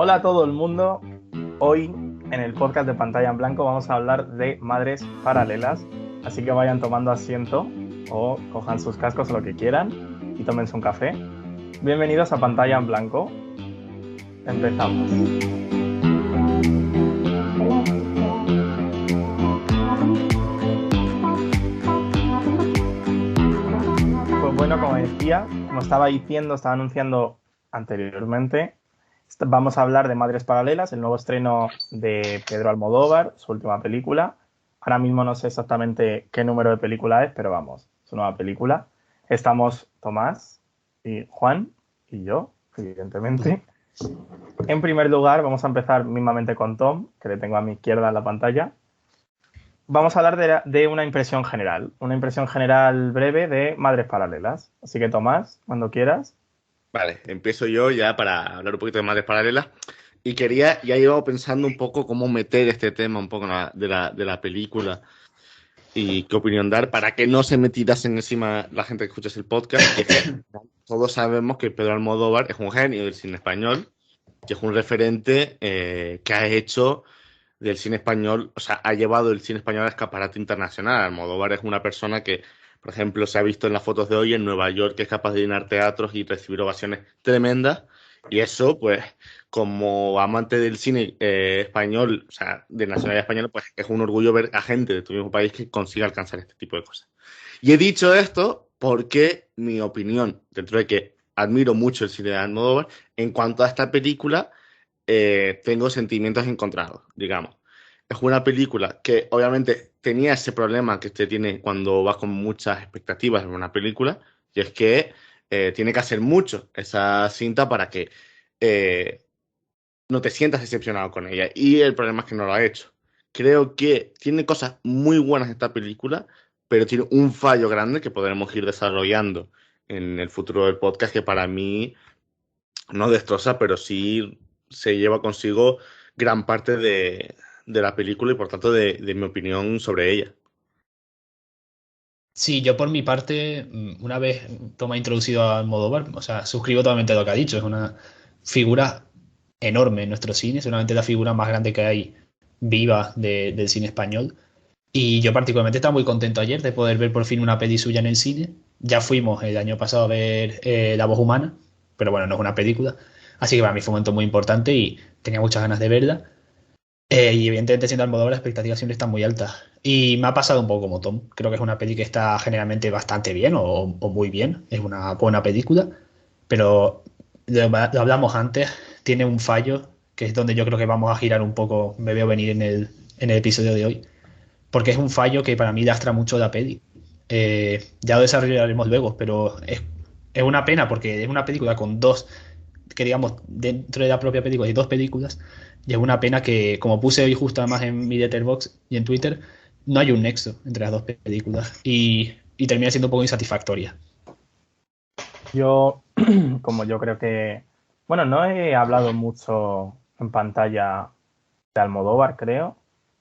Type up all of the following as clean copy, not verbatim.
Hola a todo el mundo. Hoy en el podcast de Pantalla en Blanco vamos a hablar de madres paralelas. Así que vayan tomando asiento o cojan sus cascos o lo que quieran y tómense un café. Bienvenidos a Pantalla en Blanco. Empezamos. Pues bueno, como decía, como estaba anunciando anteriormente, vamos a hablar de Madres Paralelas, el nuevo estreno de Pedro Almodóvar, su última película. Ahora mismo no sé exactamente qué número de película es, pero vamos, su nueva película. Estamos Tomás y Juan y yo, evidentemente. En primer lugar, vamos a empezar mismamente con Tom, que le tengo a mi izquierda en la pantalla. Vamos a hablar de una impresión general breve de Madres Paralelas. Así que Tomás, cuando quieras. Vale, empiezo yo ya para hablar un poquito de madres paralelas. Y ya llevaba pensando un poco cómo meter este tema un poco de la película y qué opinión dar para que no se me tirasen encima la gente que escucha el podcast. Y es que todos sabemos que Pedro Almodóvar es un genio del cine español, que es un referente que ha hecho del cine español, o sea, ha llevado el cine español a escaparate internacional. Almodóvar es una persona que, por ejemplo, se ha visto en las fotos de hoy en Nueva York, que es capaz de llenar teatros y recibir ovaciones tremendas. Y eso, pues, como amante del cine español, o sea, de nacionalidad española, pues es un orgullo ver a gente de tu mismo país que consiga alcanzar este tipo de cosas. Y he dicho esto porque mi opinión, dentro de que admiro mucho el cine de Almodóvar, en cuanto a esta película, tengo sentimientos encontrados, digamos. Es una película que obviamente tenía ese problema que usted tiene cuando vas con muchas expectativas en una película, y es que tiene que hacer mucho esa cinta para que eh, no te sientas decepcionado con ella. Y el problema es que no lo ha hecho. Creo que tiene cosas muy buenas esta película, pero tiene un fallo grande que podremos ir desarrollando en el futuro del podcast que para mí no destroza, pero sí se lleva consigo gran parte de la película y por tanto de mi opinión sobre ella. Sí, yo por mi parte, una vez Toma ha introducido a Almodóvar, o sea, suscribo totalmente a lo que ha dicho, es una figura enorme en nuestro cine, seguramente la figura más grande que hay viva del cine español. Y yo particularmente estaba muy contento ayer de poder ver por fin una peli suya en el cine. Ya fuimos el año pasado a ver La Voz Humana, pero bueno, no es una película. Así que para mí fue un momento muy importante y tenía muchas ganas de verla. Y evidentemente siendo Almodóvar las expectativas siempre están muy altas. Y me ha pasado un poco como Tom. Creo que es una peli que está generalmente bastante bien o muy bien. Es una buena película. Pero lo hablamos antes, tiene un fallo que es donde yo creo que vamos a girar un poco, me veo venir en el episodio de hoy. Porque es un fallo que para mí lastra mucho la peli. Ya lo desarrollaremos luego, pero es una pena porque es una película con dos que digamos, dentro de la propia película hay dos películas, y es una pena que, como puse hoy justo además en mi Letterboxd y en Twitter, no hay un nexo entre las dos películas y termina siendo un poco insatisfactoria. Yo, como yo creo que, bueno, no he hablado mucho en pantalla de Almodóvar, creo,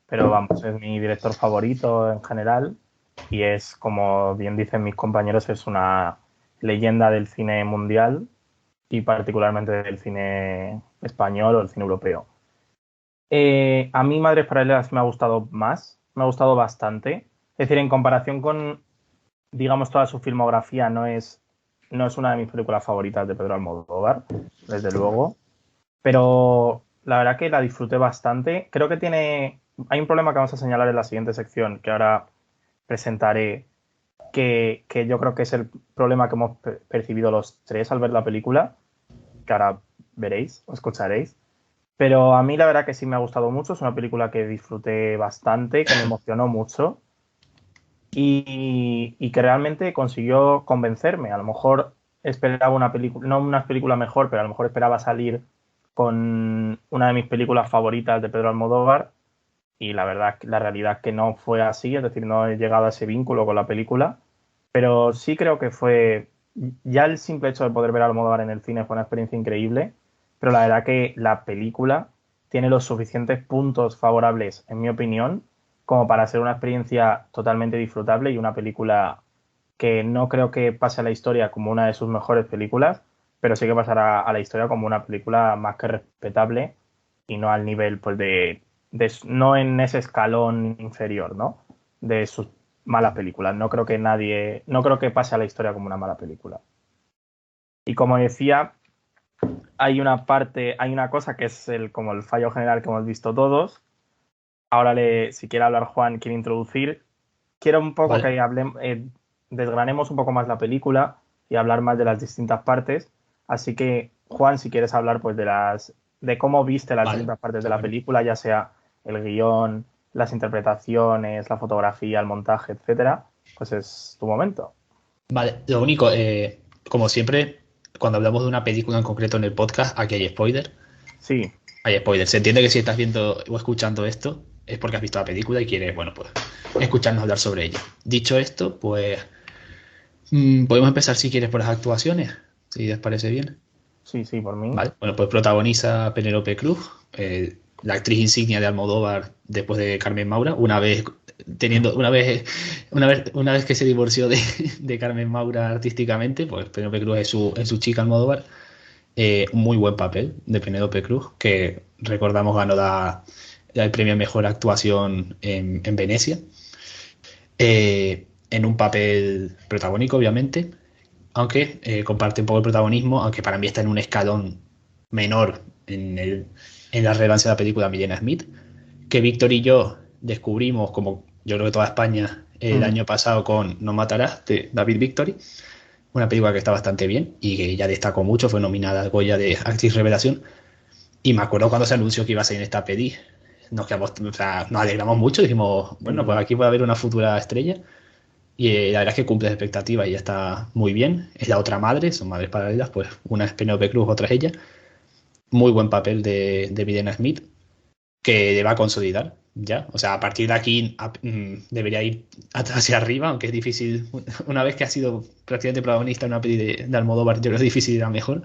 pero vamos, es mi director favorito en general y es, como bien dicen mis compañeros, es una leyenda del cine mundial y particularmente del cine español o el cine europeo. A mí Madres Paralelas me ha gustado más, me ha gustado bastante. Es decir, en comparación con, digamos, toda su filmografía, no es una de mis películas favoritas de Pedro Almodóvar, desde luego, pero la verdad que la disfruté bastante. Creo que hay un problema que vamos a señalar en la siguiente sección, que ahora presentaré, que yo creo que es el problema que hemos percibido los tres al ver la película, que ahora veréis o escucharéis. Pero a mí la verdad que sí me ha gustado mucho, es una película que disfruté bastante, que me emocionó mucho y que realmente consiguió convencerme. A lo mejor esperaba una película, no una película mejor, pero a lo mejor esperaba salir con una de mis películas favoritas de Pedro Almodóvar y la verdad, la realidad es que no fue así, es decir, no he llegado a ese vínculo con la película, pero sí creo que fue, ya el simple hecho de poder ver a Almodóvar en el cine fue una experiencia increíble, pero la verdad que la película tiene los suficientes puntos favorables, en mi opinión, como para ser una experiencia totalmente disfrutable y una película que no creo que pase a la historia como una de sus mejores películas, pero sí que pasará a la historia como una película más que respetable y no al nivel pues no en ese escalón inferior, ¿no? De sus malas películas. No creo que pase a la historia como una mala película. Y como decía, hay una cosa que es como el fallo general que hemos visto todos. Ahora si quiere hablar Juan, quiere introducir. Quiero un poco Vale. que desgranemos un poco más la película y hablar más de las distintas partes. Así que, Juan, si quieres hablar pues de cómo viste las Vale, distintas partes de de la acuerdo. película, ya sea el guión, las interpretaciones, la fotografía, el montaje, etcétera, pues es tu momento. Vale, lo único, como siempre, cuando hablamos de una película en concreto en el podcast, aquí hay spoiler. Sí, Hay spoiler. Se entiende que si estás viendo o escuchando esto es porque has visto la película y quieres, bueno, pues escucharnos hablar sobre ella. Dicho esto, pues podemos empezar si quieres por las actuaciones, si les parece bien. sí, por mí. Vale, bueno, pues protagoniza Penélope Cruz, la actriz insignia de Almodóvar después de Carmen Maura, una vez que se divorció de Carmen Maura artísticamente, pues Penélope Cruz es su chica Almodóvar. Un muy buen papel de Penélope Cruz, que recordamos ganó el premio a mejor actuación en Venecia, en un papel protagónico, obviamente, aunque comparte un poco el protagonismo, aunque para mí está en un escalón menor en la relevancia de la película Milena Smith, que Víctor y yo descubrimos, como yo creo que toda España, el Mm. año pasado con No Matarás, de David Victory, una película que está bastante bien y que ya destacó mucho, fue nominada al Goya de Actriz Revelación. Y me acuerdo cuando se anunció que iba a ser en esta peli, o sea, nos alegramos mucho, dijimos, bueno, pues Sí. aquí puede haber una futura estrella. Y la verdad es que cumple las expectativas y ya está muy bien. Es la otra madre, son madres paralelas, pues una es Penélope Cruz, otra es ella. Muy buen papel de Milena Smith, que le va a consolidar ya. O sea, a partir de aquí debería ir hacia arriba, aunque es difícil. Una vez que ha sido prácticamente protagonista en una peli de Almodóvar, yo creo que es difícil ir a mejor.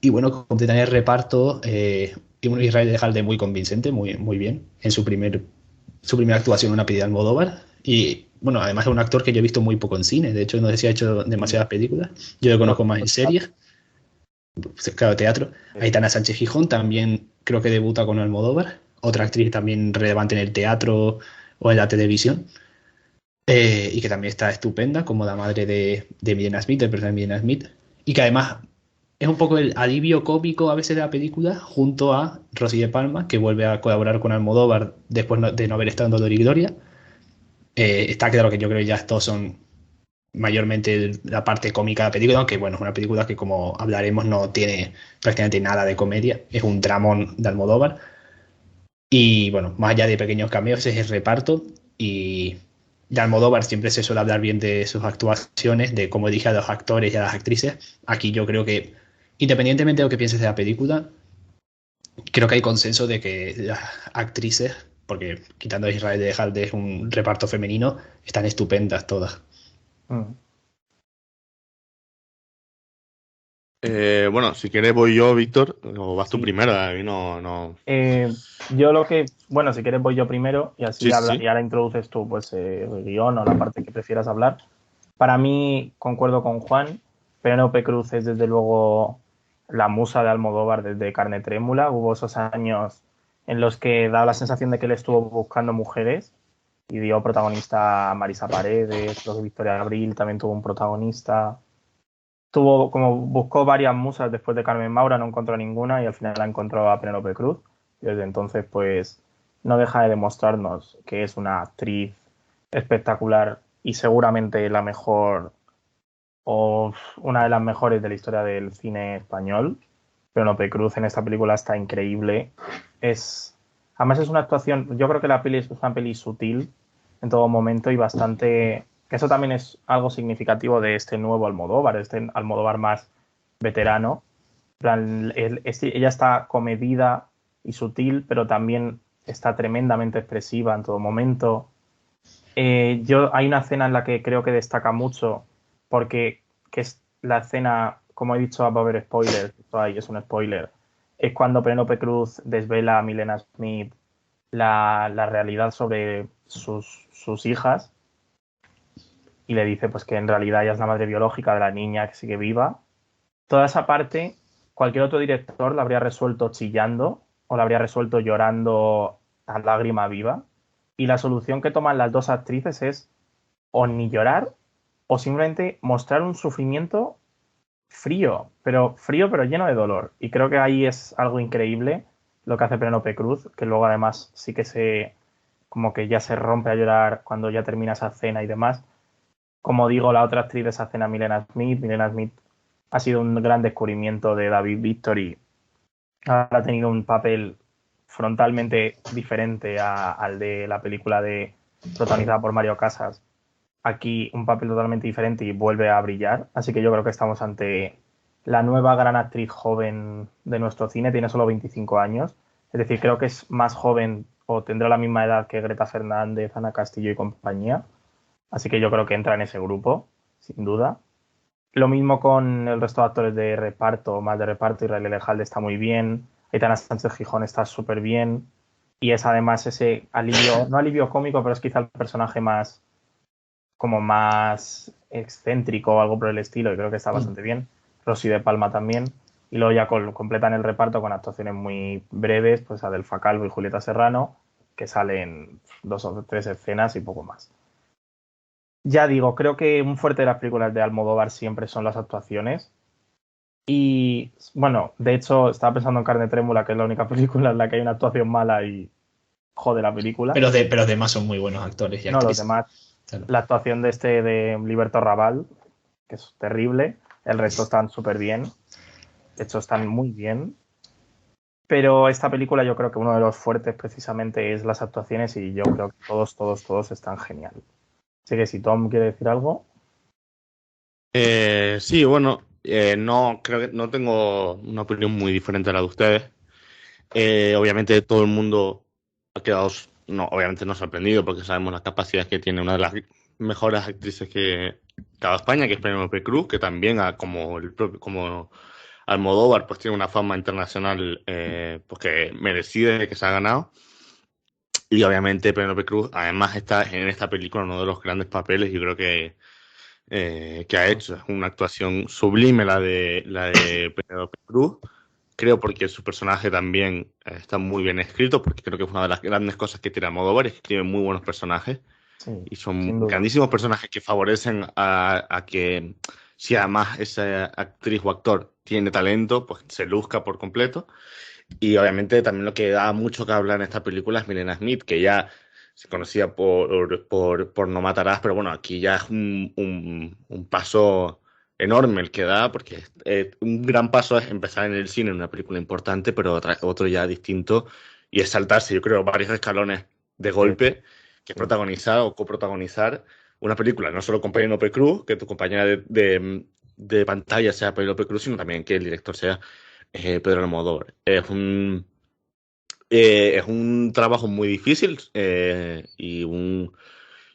Y bueno, completan el reparto. Y un Israel de Jalde muy convincente, muy bien, en su primera actuación en una peli de Almodóvar. Y bueno, además es un actor que yo he visto muy poco en cine. De hecho, no sé si ha hecho demasiadas películas. Yo lo conozco más en series, pues, claro, teatro. Aitana Sánchez Gijón también creo que debuta con Almodóvar. Otra actriz también relevante en el teatro o en la televisión. Y que también está estupenda, como la madre de Milena Smith, el personaje de Milena Smith. Y que además es un poco el alivio cómico a veces de la película, junto a Rosy de Palma, que vuelve a colaborar con Almodóvar después de no haber estado en Dolor y Gloria. Está claro que yo creo que ya estos son mayormente la parte cómica de la película, aunque bueno, es una película que como hablaremos no tiene prácticamente nada de comedia, es un dramón de Almodóvar. Y bueno, más allá de pequeños cameos es el reparto y de Almodóvar siempre se suele hablar bien de sus actuaciones, de cómo elige a los actores y a las actrices. Aquí yo creo que, independientemente de lo que pienses de la película, creo que hay consenso de que las actrices, porque quitando a Israel de Halde es un reparto femenino, están estupendas todas. Mm. Bueno, si quieres voy yo, Víctor, o vas tú Sí. primero, a mí no. Bueno, si quieres voy yo primero y así Sí, sí, sí. y ahora introduces tú pues el guión o la parte que prefieras hablar. Para mí, concuerdo con Juan, Penélope Cruz es desde luego la musa de Almodóvar desde Carne Trémula. Hubo esos años en los que daba la sensación de que él estuvo buscando mujeres y dio protagonista a Marisa Paredes, creo que Victoria Abril también tuvo un protagonista. Buscó varias musas después de Carmen Maura, no encontró ninguna y al final la encontró a Penélope Cruz. Y desde entonces, pues, no deja de demostrarnos que es una actriz espectacular y seguramente la mejor o una de las mejores de la historia del cine español. Penélope Cruz en esta película está increíble. Además es una actuación, yo creo que la peli es una peli sutil en todo momento y bastante. Eso también es algo significativo de este nuevo Almodóvar, este Almodóvar más veterano. Ella está comedida y sutil, pero también está tremendamente expresiva en todo momento. Hay una escena en la que creo que destaca mucho, porque que es la escena, como he dicho, va a haber spoilers, esto ahí es un spoiler, es cuando Penélope Cruz desvela a Milena Smith la realidad sobre sus hijas y le dice pues que en realidad ella es la madre biológica de la niña que sigue viva toda esa parte, cualquier otro director la habría resuelto chillando o la habría resuelto llorando a lágrima viva. Y la solución que toman las dos actrices es o ni llorar o simplemente mostrar un sufrimiento frío pero lleno de dolor. Y creo que ahí es algo increíble lo que hace Penélope Cruz, que luego además sí que como que ya se rompe a llorar cuando ya termina esa cena y demás. Como digo, la otra actriz de esa cena, Milena Smith. Milena Smith ha sido un gran descubrimiento de David Victory. Ha tenido un papel frontalmente diferente al de la película protagonizada por Mario Casas. Aquí un papel totalmente diferente y vuelve a brillar. Así que yo creo que estamos ante la nueva gran actriz joven de nuestro cine. Tiene solo 25 años. Es decir, creo que es más joven o tendrá la misma edad que Greta Fernández, Ana Castillo y compañía. Así que yo creo que entra en ese grupo, sin duda. Lo mismo con el resto de actores de reparto, más de reparto. Israel Elejalde está muy bien. Aitana Sánchez Gijón está súper bien. Y es además ese alivio, no alivio cómico, pero es quizá el personaje más excéntrico o algo por el estilo, y creo que está bastante bien. Rosy de Palma también. Y luego ya completan el reparto con actuaciones muy breves, pues Adelfa Calvo y Julieta Serrano, que salen 2 o 3 escenas y poco más. Ya digo, creo que un fuerte de las películas de Almodóvar siempre son las actuaciones. Y bueno, de hecho, estaba pensando en Carne Trémula, que es la única película en la que hay una actuación mala y jode la película. Pero los demás son muy buenos actores y No, los actrices. demás. Claro. La actuación de Liberto Raval, que es terrible. El resto están súper bien. De hecho, están muy bien. Pero esta película yo creo que uno de los fuertes precisamente es las actuaciones y yo creo que todos están genial. Así que si Tom quiere decir algo. Sí, bueno, no creo que no tengo una opinión muy diferente a la de ustedes. Obviamente todo el mundo ha quedado, no, obviamente no sorprendido porque sabemos las capacidades que tiene una de las mejores actrices que cada España, que es Penélope Cruz, que también como Almodóvar, pues tiene una fama internacional pues que merecida, que se ha ganado. Y obviamente Penélope Cruz, además está en esta película uno de los grandes papeles, yo creo que ha hecho. Es una actuación sublime la de Penélope Cruz. Creo porque su personaje también está muy bien escrito, porque creo que es una de las grandes cosas que tiene Almodóvar, es que escribe muy buenos personajes. Sí, Y son sin duda. grandísimos personajes que favorecen a que, si además esa actriz o actor tiene talento, pues se luzca por completo. Y obviamente también lo que da mucho que hablar en esta película es Milena Smith, que ya se conocía por No Matarás, pero bueno, aquí ya es un paso enorme el que da, porque un gran paso es empezar en el cine en una película importante, pero otro ya distinto, y es saltarse, yo creo, varios escalones de Sí, golpe, que es sí. protagonizar o coprotagonizar una película, no solo con Penélope Cruz, que tu compañera de pantalla sea Penélope Cruz, sino también que el director sea Pedro Almodóvar. Es un trabajo muy difícil y un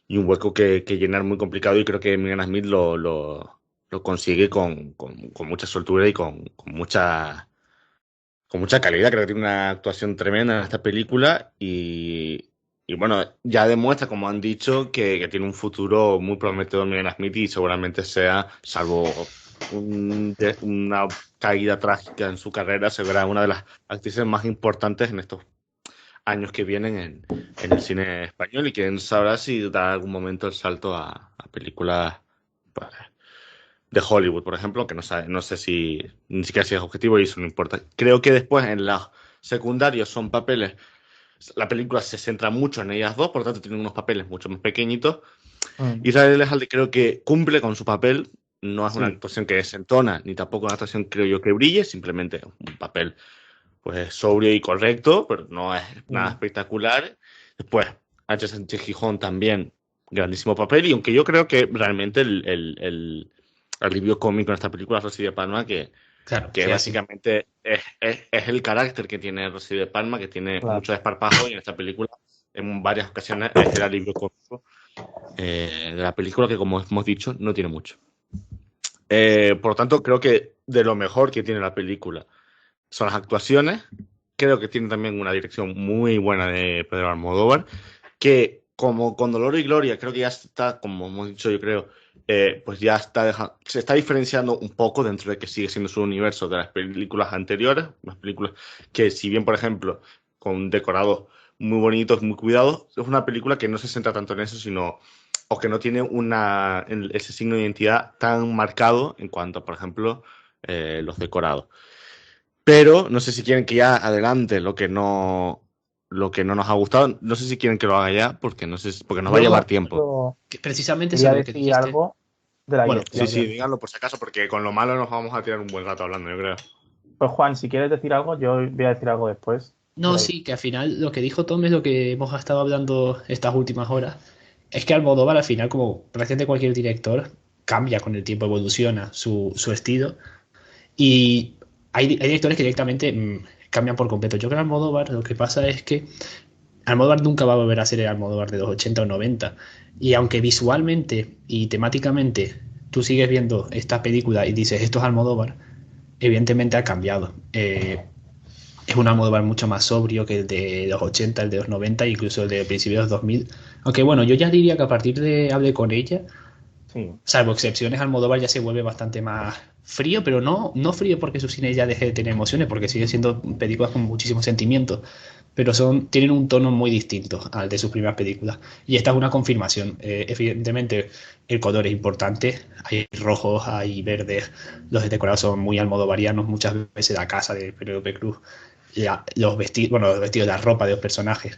hueco que llenar muy complicado, y creo que Milena Smith lo consigue con mucha soltura y con mucha calidad. Creo que tiene una actuación tremenda en esta película y bueno, ya demuestra, como han dicho, que tiene un futuro muy prometedor Milena Smith, y seguramente sea, salvo una caída trágica en su carrera, será una de las actrices más importantes en estos años que vienen en el cine español, y quién sabrá si da algún momento el salto a películas pues, de Hollywood, por ejemplo, que no sé si ni siquiera si es objetivo, y eso no importa. Creo que después en los secundarios son papeles, la película se centra mucho en ellas dos, por lo tanto tienen unos papeles mucho más pequeñitos. Mm, Israel Elejalde creo que cumple con su papel, no es una sí. actuación que desentona, ni tampoco una actuación creo yo que brille, simplemente un papel pues sobrio y correcto, pero no es nada Mm, espectacular. Después, H. Sánchez Gijón también, grandísimo papel, y aunque yo creo que realmente el alivio cómico en esta película es Rosy de Palma, Claro, que sí, así. básicamente es el carácter que tiene Rosy de Palma, que tiene claro. mucho desparpajo, y en esta película en varias ocasiones es el alivio cómico de la película, que como hemos dicho no tiene mucho. Por lo tanto, creo que de lo mejor que tiene la película son las actuaciones. Creo que tiene también una dirección muy buena de Pedro Almodóvar, que como con Dolor y Gloria, creo que ya está, como hemos dicho, yo creo, pues ya se está diferenciando un poco dentro de que sigue siendo su universo de las películas anteriores, las películas que, si bien, por ejemplo, con decorados muy bonitos, muy cuidados, es una película que no se centra tanto en eso, sino, o que no tiene ese signo de identidad tan marcado en cuanto a, por ejemplo, los decorados. Pero no sé si quieren que ya adelante lo que no nos ha gustado. No sé si quieren que lo haga ya, porque no sé, porque nos va a llevar tiempo. Que precisamente quería sobre lo que decir dijiste. algo de la Bueno, Sí, dirección. sí, díganlo por si acaso, porque con lo malo nos vamos a tirar un buen rato hablando, yo creo. Pues Juan, si quieres decir algo, yo voy a decir algo después. de no, la sí, que al final lo que dijo Tom es lo que hemos estado hablando estas últimas horas. Es que Almodóvar al final, como prácticamente cualquier director, cambia con el tiempo, evoluciona su estilo. Y hay directores que directamente cambian por completo. Yo creo que Almodóvar lo que pasa es que Almodóvar nunca va a volver a ser el Almodóvar de los 80 o 90. Y aunque visualmente y temáticamente tú sigues viendo esta película y dices esto es Almodóvar, evidentemente ha cambiado. Es un Almodóvar mucho más sobrio que el de los 80, el de los 90, incluso el de principios de los 2000. Aunque bueno, yo ya diría que a partir de Hable con ella, Sí, salvo excepciones, Almodóvar ya se vuelve bastante más frío, pero no frío porque su cine ya deje de tener emociones, porque sigue siendo películas con muchísimos sentimientos, pero tienen un tono muy distinto al de sus primeras películas. Y esta es una confirmación. Evidentemente, el color es importante, hay rojos, hay verdes, los decorados son muy almodovarianos, muchas veces la casa de Penélope Cruz, los vestidos, bueno, los vestidos, la ropa de los personajes,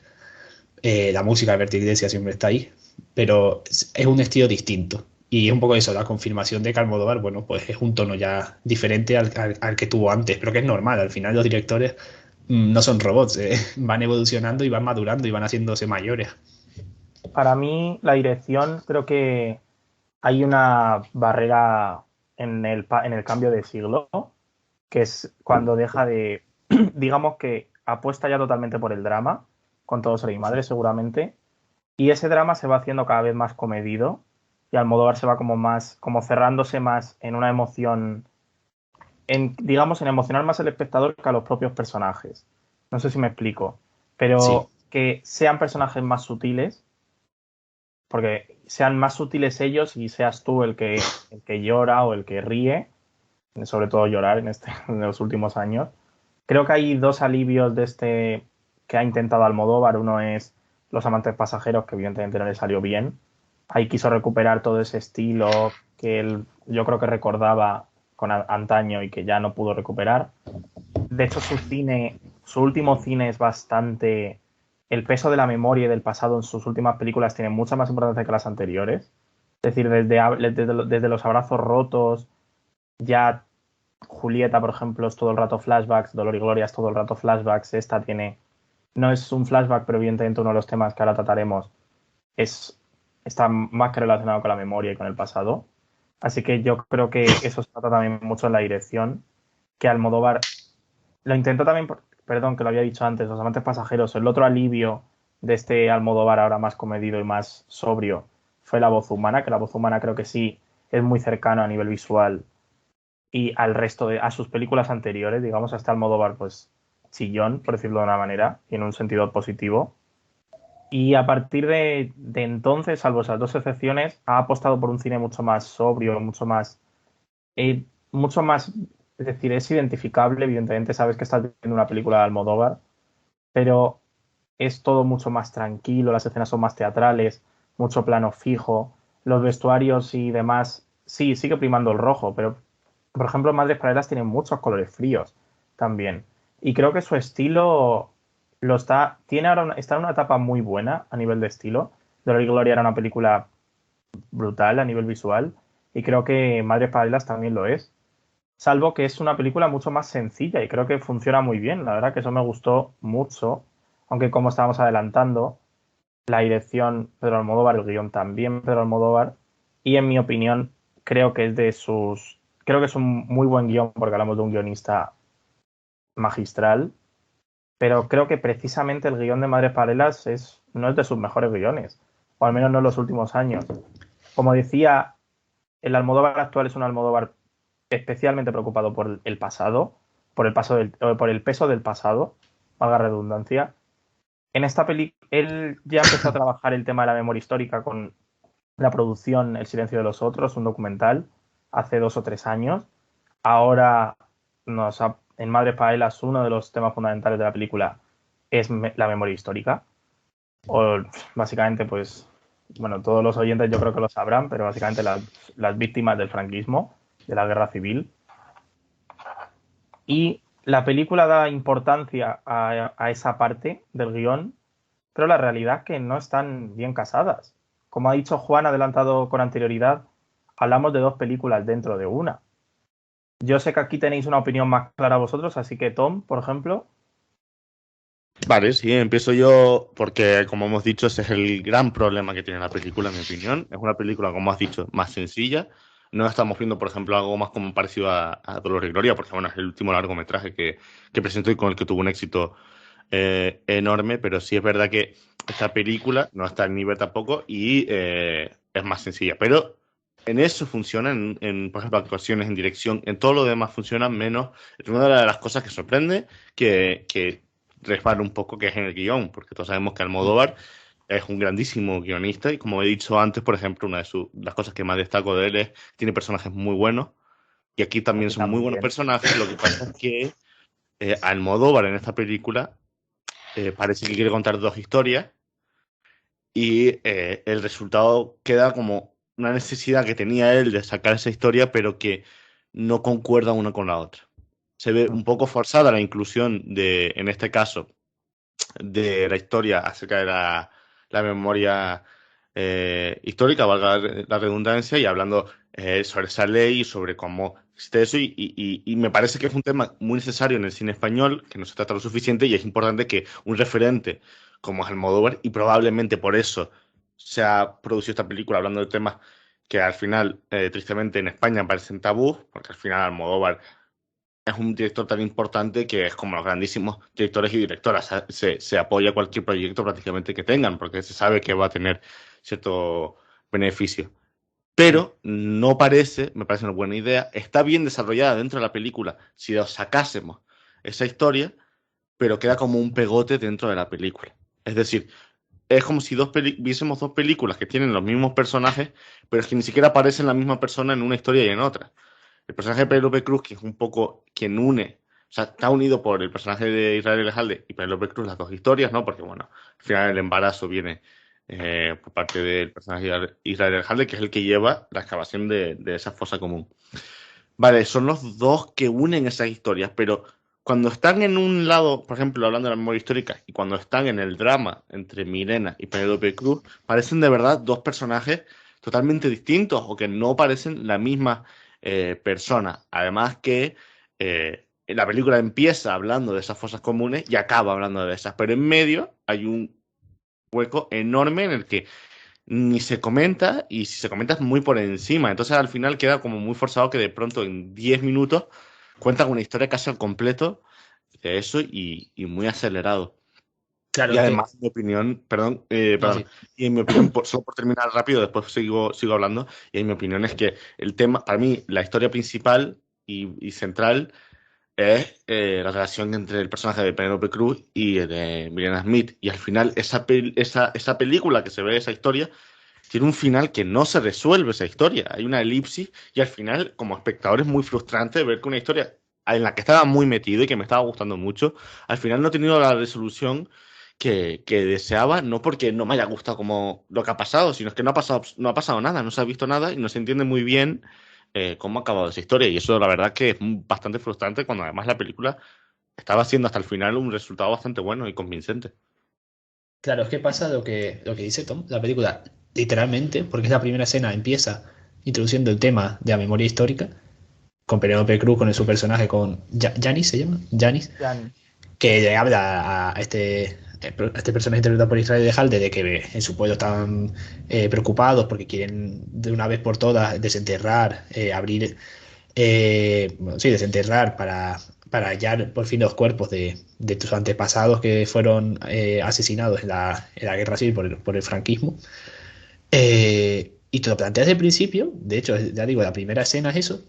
la música de Berta Iglesias siempre está ahí, pero es un estilo distinto. Y es un poco eso, la confirmación de que Almodóvar, bueno, pues es un tono ya diferente al que tuvo antes, pero que es normal. Al final los directores no son robots, van evolucionando y van madurando y van haciéndose mayores. para mí la dirección creo que hay una barrera en el cambio de siglo, que es cuando deja de, digamos que apuesta ya totalmente por el drama, con Todo sobre mi madre seguramente, y ese drama se va haciendo cada vez más comedido y Almodóvar se va como más, como cerrándose más en una emoción, digamos, en emocionar más al espectador que a los propios personajes. No sé si me explico, Sí, pero que sean personajes más sutiles, porque sean más sutiles ellos y seas tú el que llora o el que ríe, sobre todo llorar en los últimos años. Creo que hay dos alivios de este que ha intentado Almodóvar. Uno es Los amantes pasajeros, que evidentemente no le salió bien. Ahí quiso recuperar todo ese estilo que él, yo creo que recordaba con antaño y que ya no pudo recuperar. De hecho, su último cine es bastante... El peso de la memoria y del pasado en sus últimas películas tiene mucha más importancia que las anteriores. Es decir, desde los abrazos rotos, ya Julieta, por ejemplo, es todo el rato flashbacks, Dolor y Gloria es todo el rato flashbacks, esta tiene, no es un flashback, pero evidentemente uno de los temas que ahora trataremos está más que relacionado con la memoria y con el pasado. Así que yo creo que eso se trata también mucho en la dirección, que Almodóvar lo intentó también, perdón, que lo había dicho antes, Los amantes pasajeros, el otro alivio de este Almodóvar ahora más comedido y más sobrio fue La voz humana, que La voz humana creo que sí es muy cercano a nivel visual y a sus películas anteriores, digamos, hasta Almodóvar, pues chillón, por decirlo de una manera, y en un sentido positivo. Y a partir de entonces, salvo esas dos excepciones, ha apostado por un cine mucho más sobrio, mucho más, es decir, es identificable, evidentemente sabes que estás viendo una película de Almodóvar, pero es todo mucho más tranquilo, las escenas son más teatrales, mucho plano fijo, los vestuarios y demás, sí, sigue primando el rojo, pero por ejemplo, Madres Paralelas tiene muchos colores fríos también. Y creo que su estilo está en una etapa muy buena a nivel de estilo. Dolor y Gloria era una película brutal a nivel visual y creo que Madres Paralelas también lo es. Salvo que es una película mucho más sencilla y creo que funciona muy bien. La verdad que eso me gustó mucho. Aunque como estábamos adelantando, la dirección Pedro Almodóvar, el guión también Pedro Almodóvar. Y en mi opinión, creo que es un muy buen guión porque hablamos de un guionista magistral. Pero creo que precisamente el guión de Madres Paralelas no es de sus mejores guiones. O al menos no en los últimos años. Como decía, el Almodóvar actual es un Almodóvar especialmente preocupado por el pasado, por el peso del pasado, valga redundancia, En esta peli él ya empezó a trabajar el tema de la memoria histórica con la producción El silencio de los otros, un documental, hace 2 o 3 años. Ahora en Madres Paralelas uno de los temas fundamentales de la película es la memoria histórica. O básicamente, pues, bueno, todos los oyentes yo creo que lo sabrán, pero básicamente las víctimas del franquismo, de la guerra civil. Y la película da importancia a esa parte del guión, pero la realidad es que no están bien casadas. Como ha dicho Juan, adelantado con anterioridad, hablamos de 2 películas dentro de una. Yo sé que aquí tenéis una opinión más clara vosotros, así que Tom, por ejemplo. Vale, sí, empiezo yo porque, como hemos dicho, ese es el gran problema que tiene la película, en mi opinión. Es una película, como has dicho, más sencilla. No estamos viendo, por ejemplo, algo más como parecido a Dolor y Gloria, porque bueno, es el último largometraje que presentó y con el que tuvo un éxito enorme, pero sí es verdad que esta película no está al nivel tampoco y es más sencilla. Pero en eso funciona, por ejemplo, actuaciones, en dirección, en todo lo demás funciona, menos una de las cosas que sorprende que resbala un poco, que es en el guión, porque todos sabemos que Almodóvar es un grandísimo guionista y como he dicho antes, por ejemplo, una de las cosas que más destaco de él es tiene personajes muy buenos y aquí también Aquí son muy buenos también. personajes. Lo que pasa es que Almodóvar en esta película parece que quiere contar dos historias y el resultado queda como una necesidad que tenía él de sacar esa historia, pero que no concuerda una con la otra. Se ve un poco forzada la inclusión de, en este caso, de la historia acerca de la memoria histórica, valga la redundancia, y hablando sobre esa ley y sobre cómo existe eso. Y me parece que es un tema muy necesario en el cine español, que no se trata lo suficiente, y es importante que un referente como es Almodóvar, y probablemente por eso se ha producido esta película hablando de temas que al final, tristemente, en España parecen tabú, porque al final Almodóvar es un director tan importante que es como los grandísimos directores y directoras. Se apoya cualquier proyecto prácticamente que tengan, porque se sabe que va a tener cierto beneficio. Pero no parece, me parece una buena idea, está bien desarrollada dentro de la película si lo sacásemos esa historia, pero queda como un pegote dentro de la película. Es decir, es como si viésemos 2 películas que tienen los mismos personajes, pero es que ni siquiera aparecen la misma persona en una historia y en otra. El personaje de Penélope Cruz, que es un poco quien une, o sea, está unido por el personaje de Israel Elhalde y Penélope Cruz, las dos historias, ¿no? Porque, bueno, al final el embarazo viene por parte del personaje de Israel Elhalde, que es el que lleva la excavación de esa fosa común. Vale, son los dos que unen esas historias, pero cuando están en un lado, por ejemplo, hablando de la memoria histórica, y cuando están en el drama entre Milena y Penélope Cruz, parecen de verdad 2 personajes totalmente distintos o que no parecen la misma persona. Además que la película empieza hablando de esas fosas comunes y acaba hablando de esas, pero en medio hay un hueco enorme en el que ni se comenta y si se comenta es muy por encima. Entonces al final queda como muy forzado que de pronto en 10 minutos cuentan una historia casi al completo de eso y muy acelerado. Claro, Y es que. además, en mi opinión, perdón, No, perdón, sí. y en mi opinión, solo por terminar rápido, después sigo hablando, y en mi opinión es que el tema, para mí, la historia principal y central es la relación entre el personaje de Penélope Cruz y de Milena Smith. Y al final, esa película que se ve, esa historia, tiene un final que no se resuelve esa historia. Hay una elipsis y al final, como espectador, es muy frustrante ver que una historia en la que estaba muy metido y que me estaba gustando mucho, al final no ha tenido la resolución que deseaba, no porque no me haya gustado como lo que ha pasado, sino es que no ha pasado nada, no se ha visto nada y no se entiende muy bien cómo ha acabado esa historia. Y eso la verdad que es bastante frustrante cuando además la película estaba haciendo hasta el final un resultado bastante bueno y convincente. Claro, es que pasa lo que dice Tom, la película, literalmente, porque es la primera escena, empieza introduciendo el tema de la memoria histórica, con Penélope Cruz, con su personaje, con Janis, ¿se llama? Janis, Jan. que le habla a este personaje interpretado por Israel de Halde de que en su pueblo están preocupados porque quieren de una vez por todas desenterrar, abrir, bueno, sí, desenterrar para hallar por fin los cuerpos de tus antepasados que fueron asesinados en la guerra civil por el franquismo. Y te lo planteas desde el principio, de hecho, ya digo, la primera escena es eso,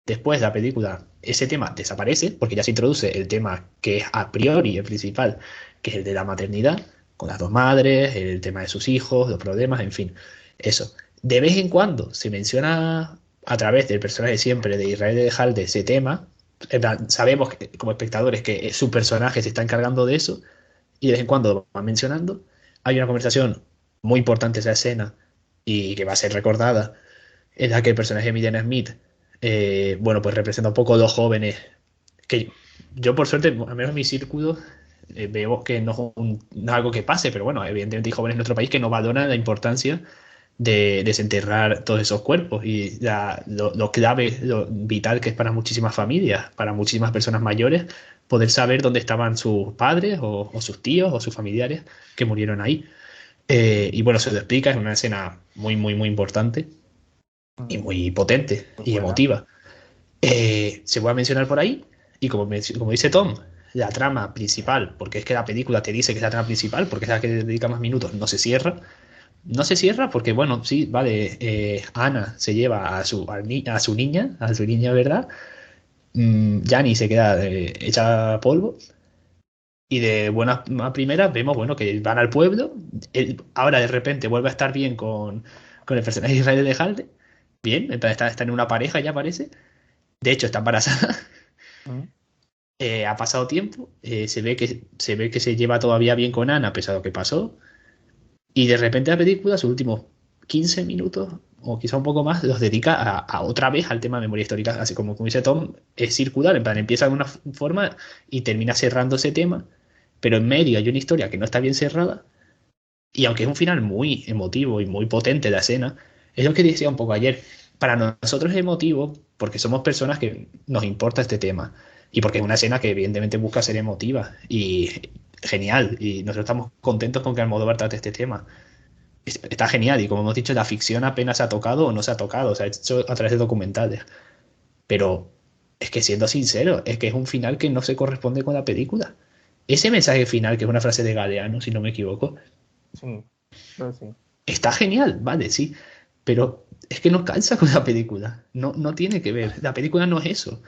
Después de la película, ese tema desaparece porque ya se introduce el tema que es a priori el principal, que es el de la maternidad, con las dos madres, el tema de sus hijos, los problemas, en fin, eso. De vez en cuando se menciona a través del personaje siempre de Israel de Halde ese tema. En plan, sabemos como espectadores que su personaje se está encargando de eso y de vez en cuando lo va mencionando. Hay una conversación muy importante esa escena y que va a ser recordada en la que el personaje de Milena Smith, bueno, pues representa un poco a los jóvenes, que yo por suerte, al menos en mi círculo, veo que no es, no es algo que pase, pero bueno, evidentemente hay jóvenes en nuestro país que no valoran la importancia de desenterrar todos esos cuerpos y lo clave, lo vital que es para muchísimas familias, para muchísimas personas mayores, poder saber dónde estaban sus padres o sus tíos o sus familiares que murieron ahí. Y bueno, se lo explica, es una escena muy, muy, muy importante y muy potente Muy y buena. emotiva. Se puede mencionar por ahí, y como dice Tom, la trama principal, porque es que la película te dice que es la trama principal, porque es la que dedica más minutos, no se cierra. No se cierra porque, bueno, sí, vale, Ana se lleva a su niña, ¿verdad? Jani se queda hecha polvo. Y de buenas a primeras vemos, bueno, que van al pueblo. Ahora de repente vuelve a estar bien con el personaje de Israel de Halde. Bien, en plan, está en una pareja, ya parece. De hecho, está embarazada. Mm. Ha pasado tiempo. Se ve que se lleva todavía bien con Ana, a pesar de lo que pasó. Y de repente la película, sus últimos 15 minutos, o quizá un poco más, los dedica a otra vez al tema de memoria histórica. Así como dice Tom, es circular. En plan, empieza de una forma y termina cerrando ese tema. Pero en medio hay una historia que no está bien cerrada. Y aunque es un final muy emotivo y muy potente la escena, es lo que decía un poco ayer. Para nosotros es emotivo porque somos personas que nos importa este tema. Y porque es una escena que evidentemente busca ser emotiva. Y genial. Y nosotros estamos contentos con que Almodóvar trate este tema. Está genial. Y como hemos dicho, la ficción apenas se ha tocado o no se ha tocado. Se ha hecho a través de documentales. Pero es que siendo sincero, es que es un final que no se corresponde con la película. Ese mensaje final, que es una frase de Galeano, si no me equivoco, Sí, creo que sí. está genial, vale, sí, pero es que no calza con la película, no, no tiene que ver, la película no es eso,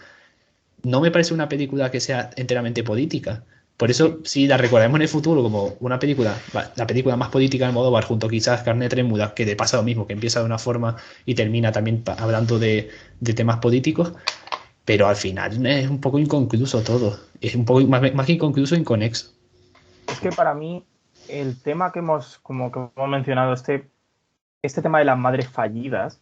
no me parece una película que sea enteramente política, por Es que, eso si la recordaremos en el futuro como una película, la película más política de Almodóvar, junto quizás Carne Trémula, que le pasa lo mismo, que empieza de una forma y termina también hablando de temas políticos, pero al final es un poco inconcluso todo, es un poco más que inconcluso, inconexo. es que para mí el tema como que hemos mencionado, este tema de las madres fallidas,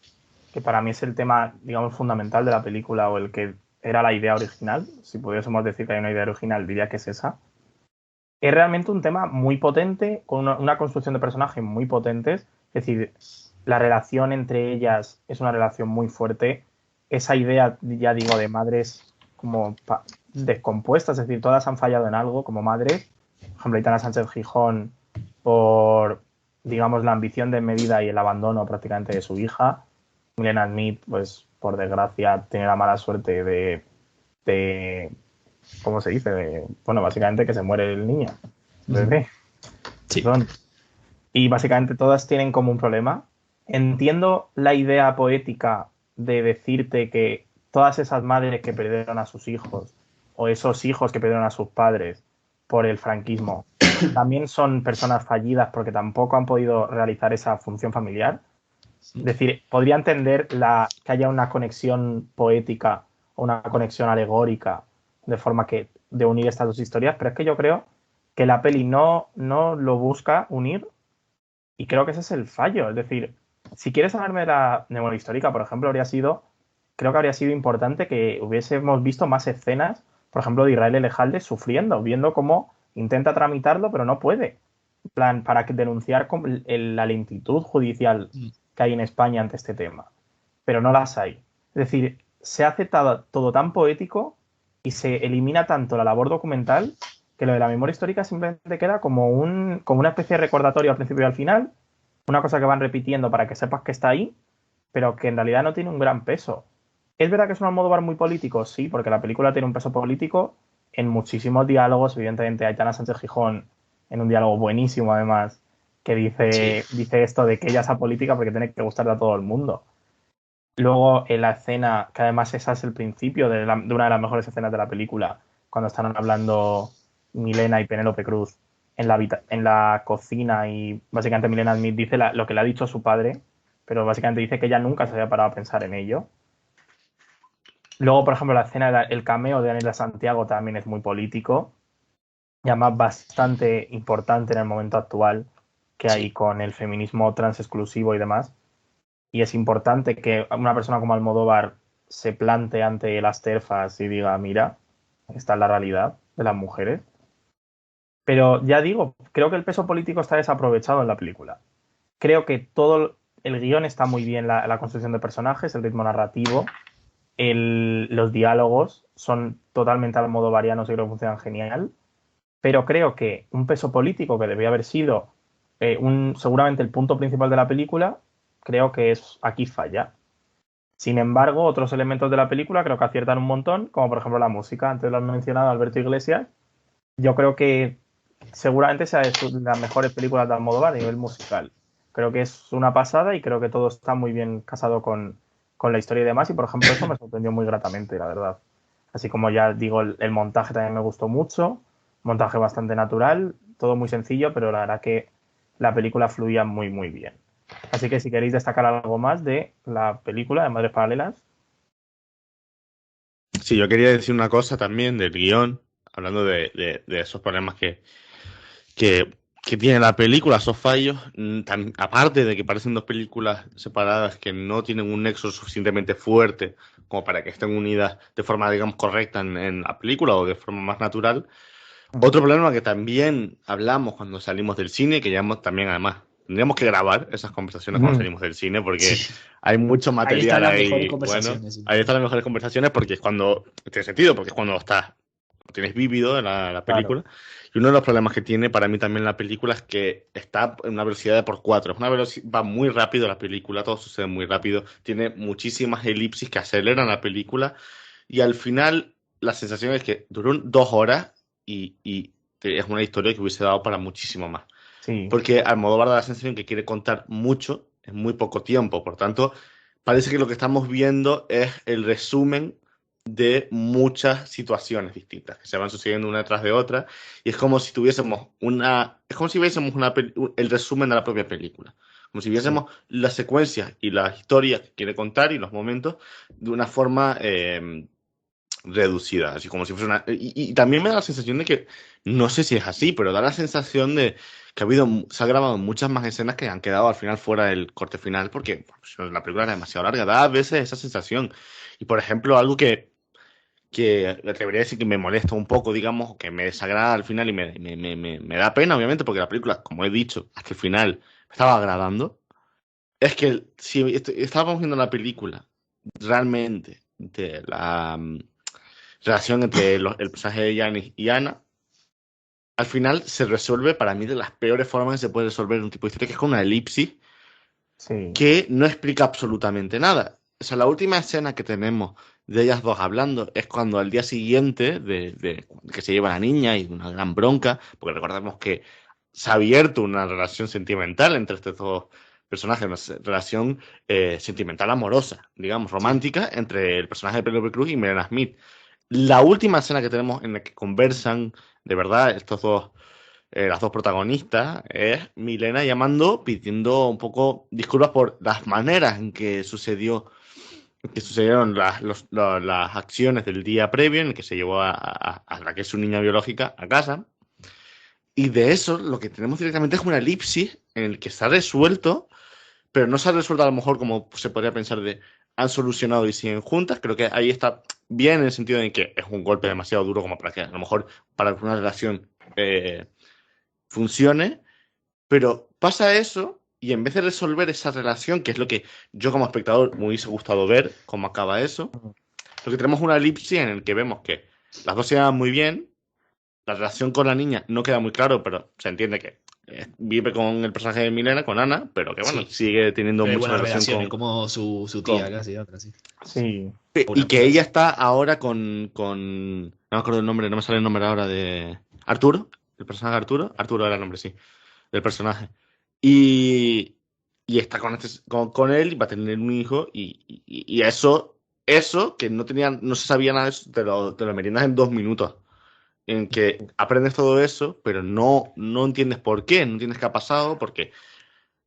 que para mí es el tema, digamos, fundamental de la película o el que era la idea original, si pudiésemos decir que hay una idea original, diría que es esa, es realmente un tema muy potente, con una construcción de personajes muy potentes, es decir, la relación entre ellas es una relación muy fuerte, esa idea, ya digo, de madres como descompuestas, es decir, todas han fallado en algo como madres, por ejemplo, Aitana Sánchez Gijón por, digamos, la ambición desmedida y el abandono prácticamente de su hija, Milena Smith, pues por desgracia, tiene la mala suerte de ¿cómo se dice? Bueno, básicamente que se muere el niño, el Ujú. bebé. Sí, Perdón. Y básicamente todas tienen como un problema. Entiendo la idea poética de decirte que todas esas madres que perdieron a sus hijos o esos hijos que perdieron a sus padres por el franquismo también son personas fallidas porque tampoco han podido realizar esa función familiar. Es decir, podría entender que haya una conexión poética o una conexión alegórica de forma que de unir estas dos historias, pero es que yo creo que la peli no lo busca unir y creo que ese es el fallo. Es decir, si quieres hablarme de la memoria histórica, por ejemplo, creo que habría sido importante que hubiésemos visto más escenas, por ejemplo, de Israel Elejalde sufriendo, viendo cómo intenta tramitarlo, pero no puede. En plan, para denunciar la lentitud judicial que hay en España ante este tema. Pero no las hay. Es decir, se hace todo tan poético y se elimina tanto la labor documental que lo de la memoria histórica simplemente queda como una especie de recordatorio al principio y al final, una cosa que van repitiendo para que sepas que está ahí, pero que en realidad no tiene un gran peso. ¿Es verdad que es un Almodóvar muy político? Sí, porque la película tiene un peso político en muchísimos diálogos. Evidentemente, Aitana Sánchez Gijón, en un diálogo buenísimo además, que sí. dice esto de que ella es apolítica porque tiene que gustarle a todo el mundo. Luego en la escena, que además esa es el principio de una de las mejores escenas de la película, cuando están hablando Milena y Penélope Cruz en la cocina y básicamente Milena Smith dice lo que le ha dicho a su padre, pero básicamente dice que ella nunca se había parado a pensar en ello. Luego, por ejemplo, la escena, el cameo de Daniela Santiago también es muy político y además bastante importante en el momento actual que hay Sí. con el feminismo trans exclusivo y demás. Y es importante que una persona como Almodóvar se plante ante las TERFas y diga, mira, esta es la realidad de las mujeres. Pero ya digo, creo que el peso político está desaprovechado en la película. Creo que todo el guión está muy bien, la construcción de personajes, el ritmo narrativo, los diálogos son totalmente almodovarianos y creo que funcionan genial. Pero creo que un peso político que debía haber sido seguramente el punto principal de la película, creo que es aquí falla. Sin embargo, otros elementos de la película creo que aciertan un montón, como por ejemplo la música. Antes lo han mencionado Alberto Iglesias. Yo creo que seguramente sea de las mejores películas de Almodóvar a nivel musical. Creo que es una pasada y creo que todo está muy bien casado con la historia y demás. Y por ejemplo, eso me sorprendió muy gratamente, la verdad. Así como ya digo, el montaje también me gustó mucho. Montaje bastante natural, todo muy sencillo, pero la verdad que la película fluía muy, muy bien. Así que si queréis destacar algo más de la película de Madres Paralelas. Sí, yo quería decir una cosa también del guión, hablando de esos problemas que, que tiene la película, esos fallos, aparte de que parecen dos películas separadas que no tienen un nexo suficientemente fuerte como para que estén unidas de forma, digamos, correcta en la película o de forma más natural. Otro problema que también hablamos cuando salimos del cine, que ya también además tendríamos que grabar esas conversaciones cuando salimos del cine porque Sí. hay mucho Ahí están material las mejores ahí. Bueno, conversaciones. Sí. ahí están las mejores conversaciones porque es cuando, tiene sentido, porque es cuando lo tienes vívido en la Claro. película. Y uno de los problemas que tiene para mí también la película es que está en una velocidad de por cuatro. Es una va muy rápido la película, todo sucede muy rápido. Tiene muchísimas elipsis que aceleran la película. Y al final, la sensación es que duró 2 horas y es una historia que hubiese dado para muchísimo más. Sí. Porque Almodóvar da la sensación que quiere contar mucho en muy poco tiempo. Por tanto, parece que lo que estamos viendo es el resumen de muchas situaciones distintas que se van sucediendo una tras de otra y es como si tuviésemos es como si viésemos el resumen de la propia película, como si Sí. viésemos las secuencias y las historias que quiere contar y los momentos de una forma reducida, así como si fuese una... Y también me da la sensación de que, no sé si es así, pero da la sensación de que se ha grabado muchas más escenas que han quedado al final fuera del corte final, porque pues, la película era demasiado larga, da a veces esa sensación. Y por ejemplo, algo que me atrevería a decir que me molesta un poco, digamos, que me desagrada al final y me da pena, obviamente, porque la película, como he dicho, hasta el final me estaba agradando, es que si estábamos viendo la película realmente de la relación entre el personaje de Janis y Ana, al final se resuelve para mí de las peores formas que se puede resolver un tipo de historia, que es con una elipsis Sí. que no explica absolutamente nada. O sea, la última escena que tenemos de ellas dos hablando es cuando al día siguiente de que se lleva la niña y una gran bronca, porque recordemos que se ha abierto una relación sentimental entre estos dos personajes, una relación sentimental amorosa, digamos, Sí. romántica, entre el personaje de Penelope Cruz y Melanie Smith. La última escena que tenemos en la que conversan de verdad estos dos, las dos protagonistas, es Milena llamando, pidiendo un poco disculpas por las maneras en que sucedieron las acciones del día previo en el que se llevó a la que es su niña biológica a casa. Y de eso lo que tenemos directamente es una elipsis en el que está resuelto, pero no se ha resuelto a lo mejor como se podría pensar de han solucionado y siguen juntas. Creo que ahí está bien en el sentido de que es un golpe demasiado duro como para que a lo mejor para que una relación funcione, pero pasa eso y en vez de resolver esa relación, que es lo que yo como espectador me hubiese gustado ver cómo acaba eso, lo que tenemos es una elipsis en el que vemos que las dos se llevan muy bien, la relación con la niña no queda muy claro, pero se entiende que vive con el personaje de Milena, con Ana, pero que bueno, Sí. sigue teniendo Pero hay mucha buenas relación relaciones, como su tía, con casi otra, sí. Sí. y Una que cosa ella así. está ahora con no me acuerdo el nombre, no me sale el nombre ahora de Arturo, el personaje de Arturo era el nombre, sí, del personaje. Y, y está con él y va a tener un hijo y eso que no se sabía nada de eso, te lo meriendas en 2 minutos, en que aprendes todo eso, pero no entiendes por qué, no entiendes qué ha pasado, porque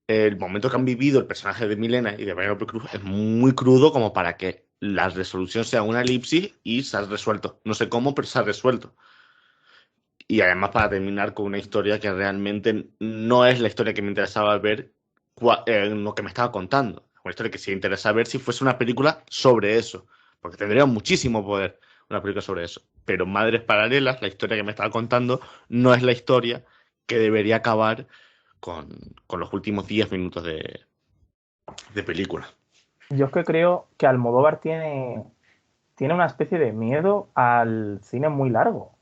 el momento que han vivido el personaje de Milena y de Penélope Cruz es muy crudo como para que la resolución sea una elipsis y se ha resuelto. No sé cómo, pero se ha resuelto. Y además para terminar con una historia que realmente no es la historia que me interesaba ver lo que me estaba contando. Una historia que sí interesa ver si fuese una película sobre eso. Porque tendría muchísimo poder una película sobre eso. Pero Madres Paralelas, la historia que me estaba contando, no es la historia que debería acabar con, con los últimos 10 minutos de película. Yo es que creo que Almodóvar tiene una especie de miedo al cine muy largo.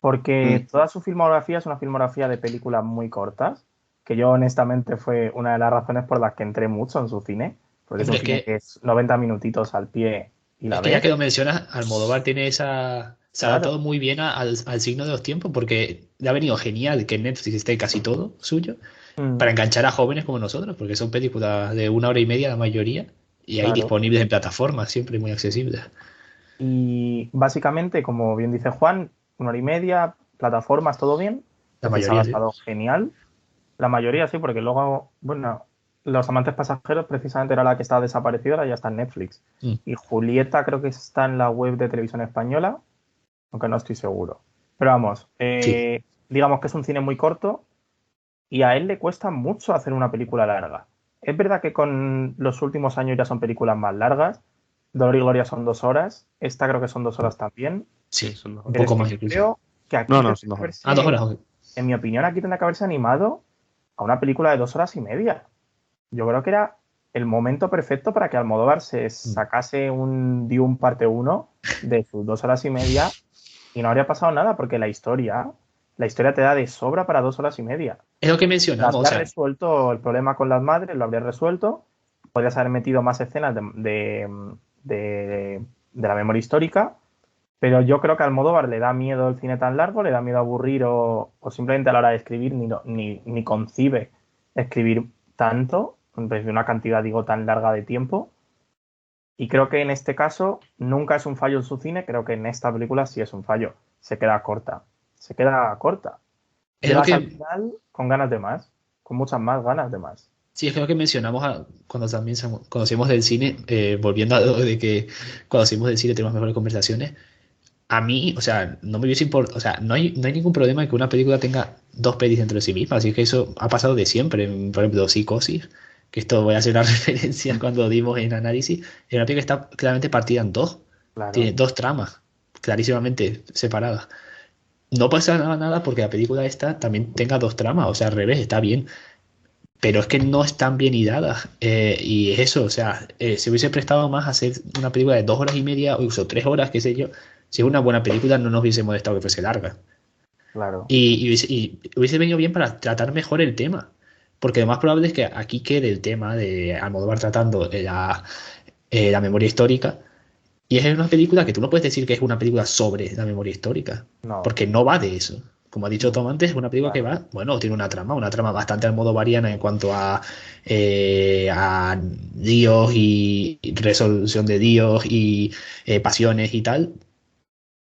Porque toda su filmografía es una filmografía de películas muy cortas, que yo honestamente fue una de las razones por las que entré mucho en su cine, porque Hombre, es un cine que es 90 minutitos al pie y la es que ya ves. que lo mencionas, Almodóvar tiene esa. Se ha Claro. adaptado muy bien al signo de los tiempos porque le ha venido genial que en Netflix esté casi todo suyo Mm, para enganchar a jóvenes como nosotros, porque son películas de 1 hora y media la mayoría y hay claro. disponibles en plataformas, siempre muy accesibles. Y básicamente, como bien dice Juan, 1 hora y media, plataformas, todo bien. La Se ha mayoría, sí. gastado genial. La mayoría sí, porque luego, bueno, Los Amantes Pasajeros precisamente era la que estaba desaparecida, ahora ya está en Netflix. Mm. Y Julieta creo que está en la web de Televisión Española, aunque no estoy seguro. Pero vamos, Sí. digamos que es un cine muy corto y a él le cuesta mucho hacer una película larga. Es verdad que con los últimos años ya son películas más largas. Dolor y Gloria son 2 horas, esta creo que son 2 horas también. Sí, Sí, son 2 un horas. Pero es poco que más yo incluso. creo que aquí No, no, tendría son que 2 horas. Ah, 2 horas. haberse, en mi opinión, aquí tendría que haberse animado a una película de 2 horas y media. Yo creo que era el momento perfecto para que Almodóvar se Mm. sacase un Dune parte uno de sus 2 horas y media y no habría pasado nada porque la historia te da de sobra para 2 horas y media. Es lo que Lo mencionamos, o habría sea, resuelto el problema con las madres, lo habría resuelto. Podrías haber metido más escenas de la memoria histórica, pero yo creo que a Almodóvar le da miedo el cine tan largo, le da miedo aburrir o simplemente a la hora de escribir ni concibe escribir tanto, desde una cantidad, digo, tan larga de tiempo. Y creo que en este caso nunca es un fallo en su cine, creo que en esta película sí es un fallo. Se queda corta. Se queda corta. es lo Llegas al que, final con ganas de más, con muchas más ganas de más. sí, es lo que mencionamos cuando también conocemos del cine, volviendo a lo de que cuando hacemos del cine tenemos mejores conversaciones. A mí, o sea, no me hubiese importado, o sea, no hay ningún problema en que una película tenga dos pelis dentro de sí misma, así que eso ha pasado de siempre. Por ejemplo, Psicosis, que esto voy a hacer una referencia cuando dimos en análisis, es una película que está claramente partida en dos, tiene Claro. dos tramas clarísimamente separadas. No pasa nada porque la película esta también tenga dos tramas, o sea, al revés, está bien, pero es que no están bien hiladas. Y es eso, o sea, se hubiese prestado más a hacer una película de 2 horas y media o incluso 3 horas, qué sé yo. Si es una buena película, no nos hubiese molestado que fuese larga. Claro. Y hubiese venido bien para tratar mejor el tema. Porque lo más probable es que aquí quede el tema de Almodóvar tratando la memoria histórica. Y es una película que tú no puedes decir que es una película sobre la memoria histórica. No, Porque no va de eso. Como ha dicho no, Tom antes, es una película que claro. va, bueno, tiene una trama bastante almodovariana en cuanto a Dios y resolución de Dios y pasiones y tal.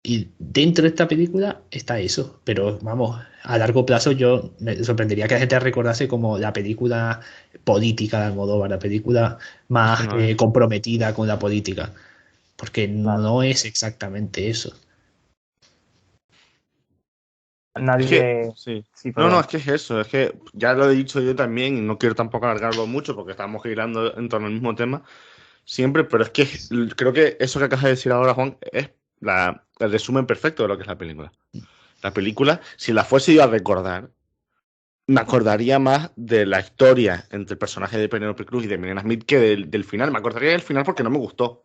Y dentro de esta película está eso, pero vamos, a largo plazo yo me sorprendería que la gente la recordase como la película política de Almodóvar, la película Es que más no es. comprometida con la política, porque Claro. no es exactamente eso. Es que, Nadie. sí. Sí, No, no, es perdón. que es eso. Es que ya lo he dicho yo también y no quiero tampoco alargarlo mucho porque estamos girando en torno al mismo tema siempre, pero es que creo que eso que acabas de decir ahora, Juan, es el resumen perfecto de lo que es la película. La película, si la fuese yo a recordar, me acordaría más de la historia entre el personaje de Penélope Cruz y de Milena Smith que del final. Me acordaría del final porque no me gustó.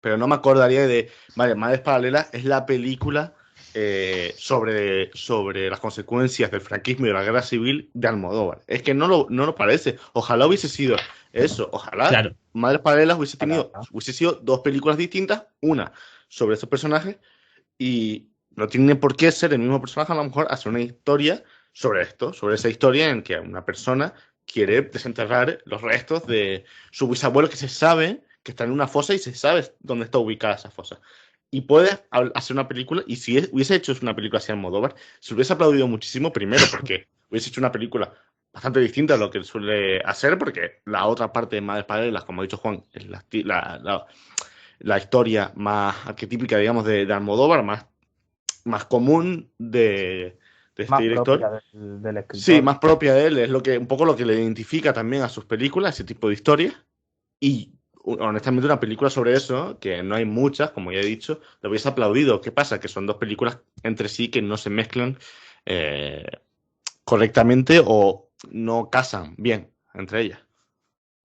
Pero no me acordaría de. Vale, Madres Paralelas es la película sobre las consecuencias del franquismo y de la guerra civil de Almodóvar. Es que no lo parece. Ojalá hubiese sido eso. Ojalá Claro, Madres Paralelas Ojalá. hubiese sido dos películas distintas, una sobre estos personajes y no tiene por qué ser el mismo personaje, a lo mejor hacer una historia sobre esto, sobre esa historia en que una persona quiere desenterrar los restos de su bisabuelo, que se sabe que está en una fosa y se sabe dónde está ubicada esa fosa. Y puede hacer una película, y si hubiese hecho una película así en Almodóvar, se hubiese aplaudido muchísimo, primero porque hubiese hecho una película bastante distinta a lo que suele hacer, porque la otra parte de Madres Paralelas, como ha dicho Juan, es la historia más arquetípica, digamos, de Almodóvar, más común de este Más director. propia del escritor. Sí, más propia de él, es un poco lo que le identifica también a sus películas, ese tipo de historias. Y honestamente una película sobre eso, que no hay muchas, como ya he dicho, lo hubiese aplaudido. ¿Qué pasa? Que son dos películas entre sí que no se mezclan correctamente o no casan bien entre ellas.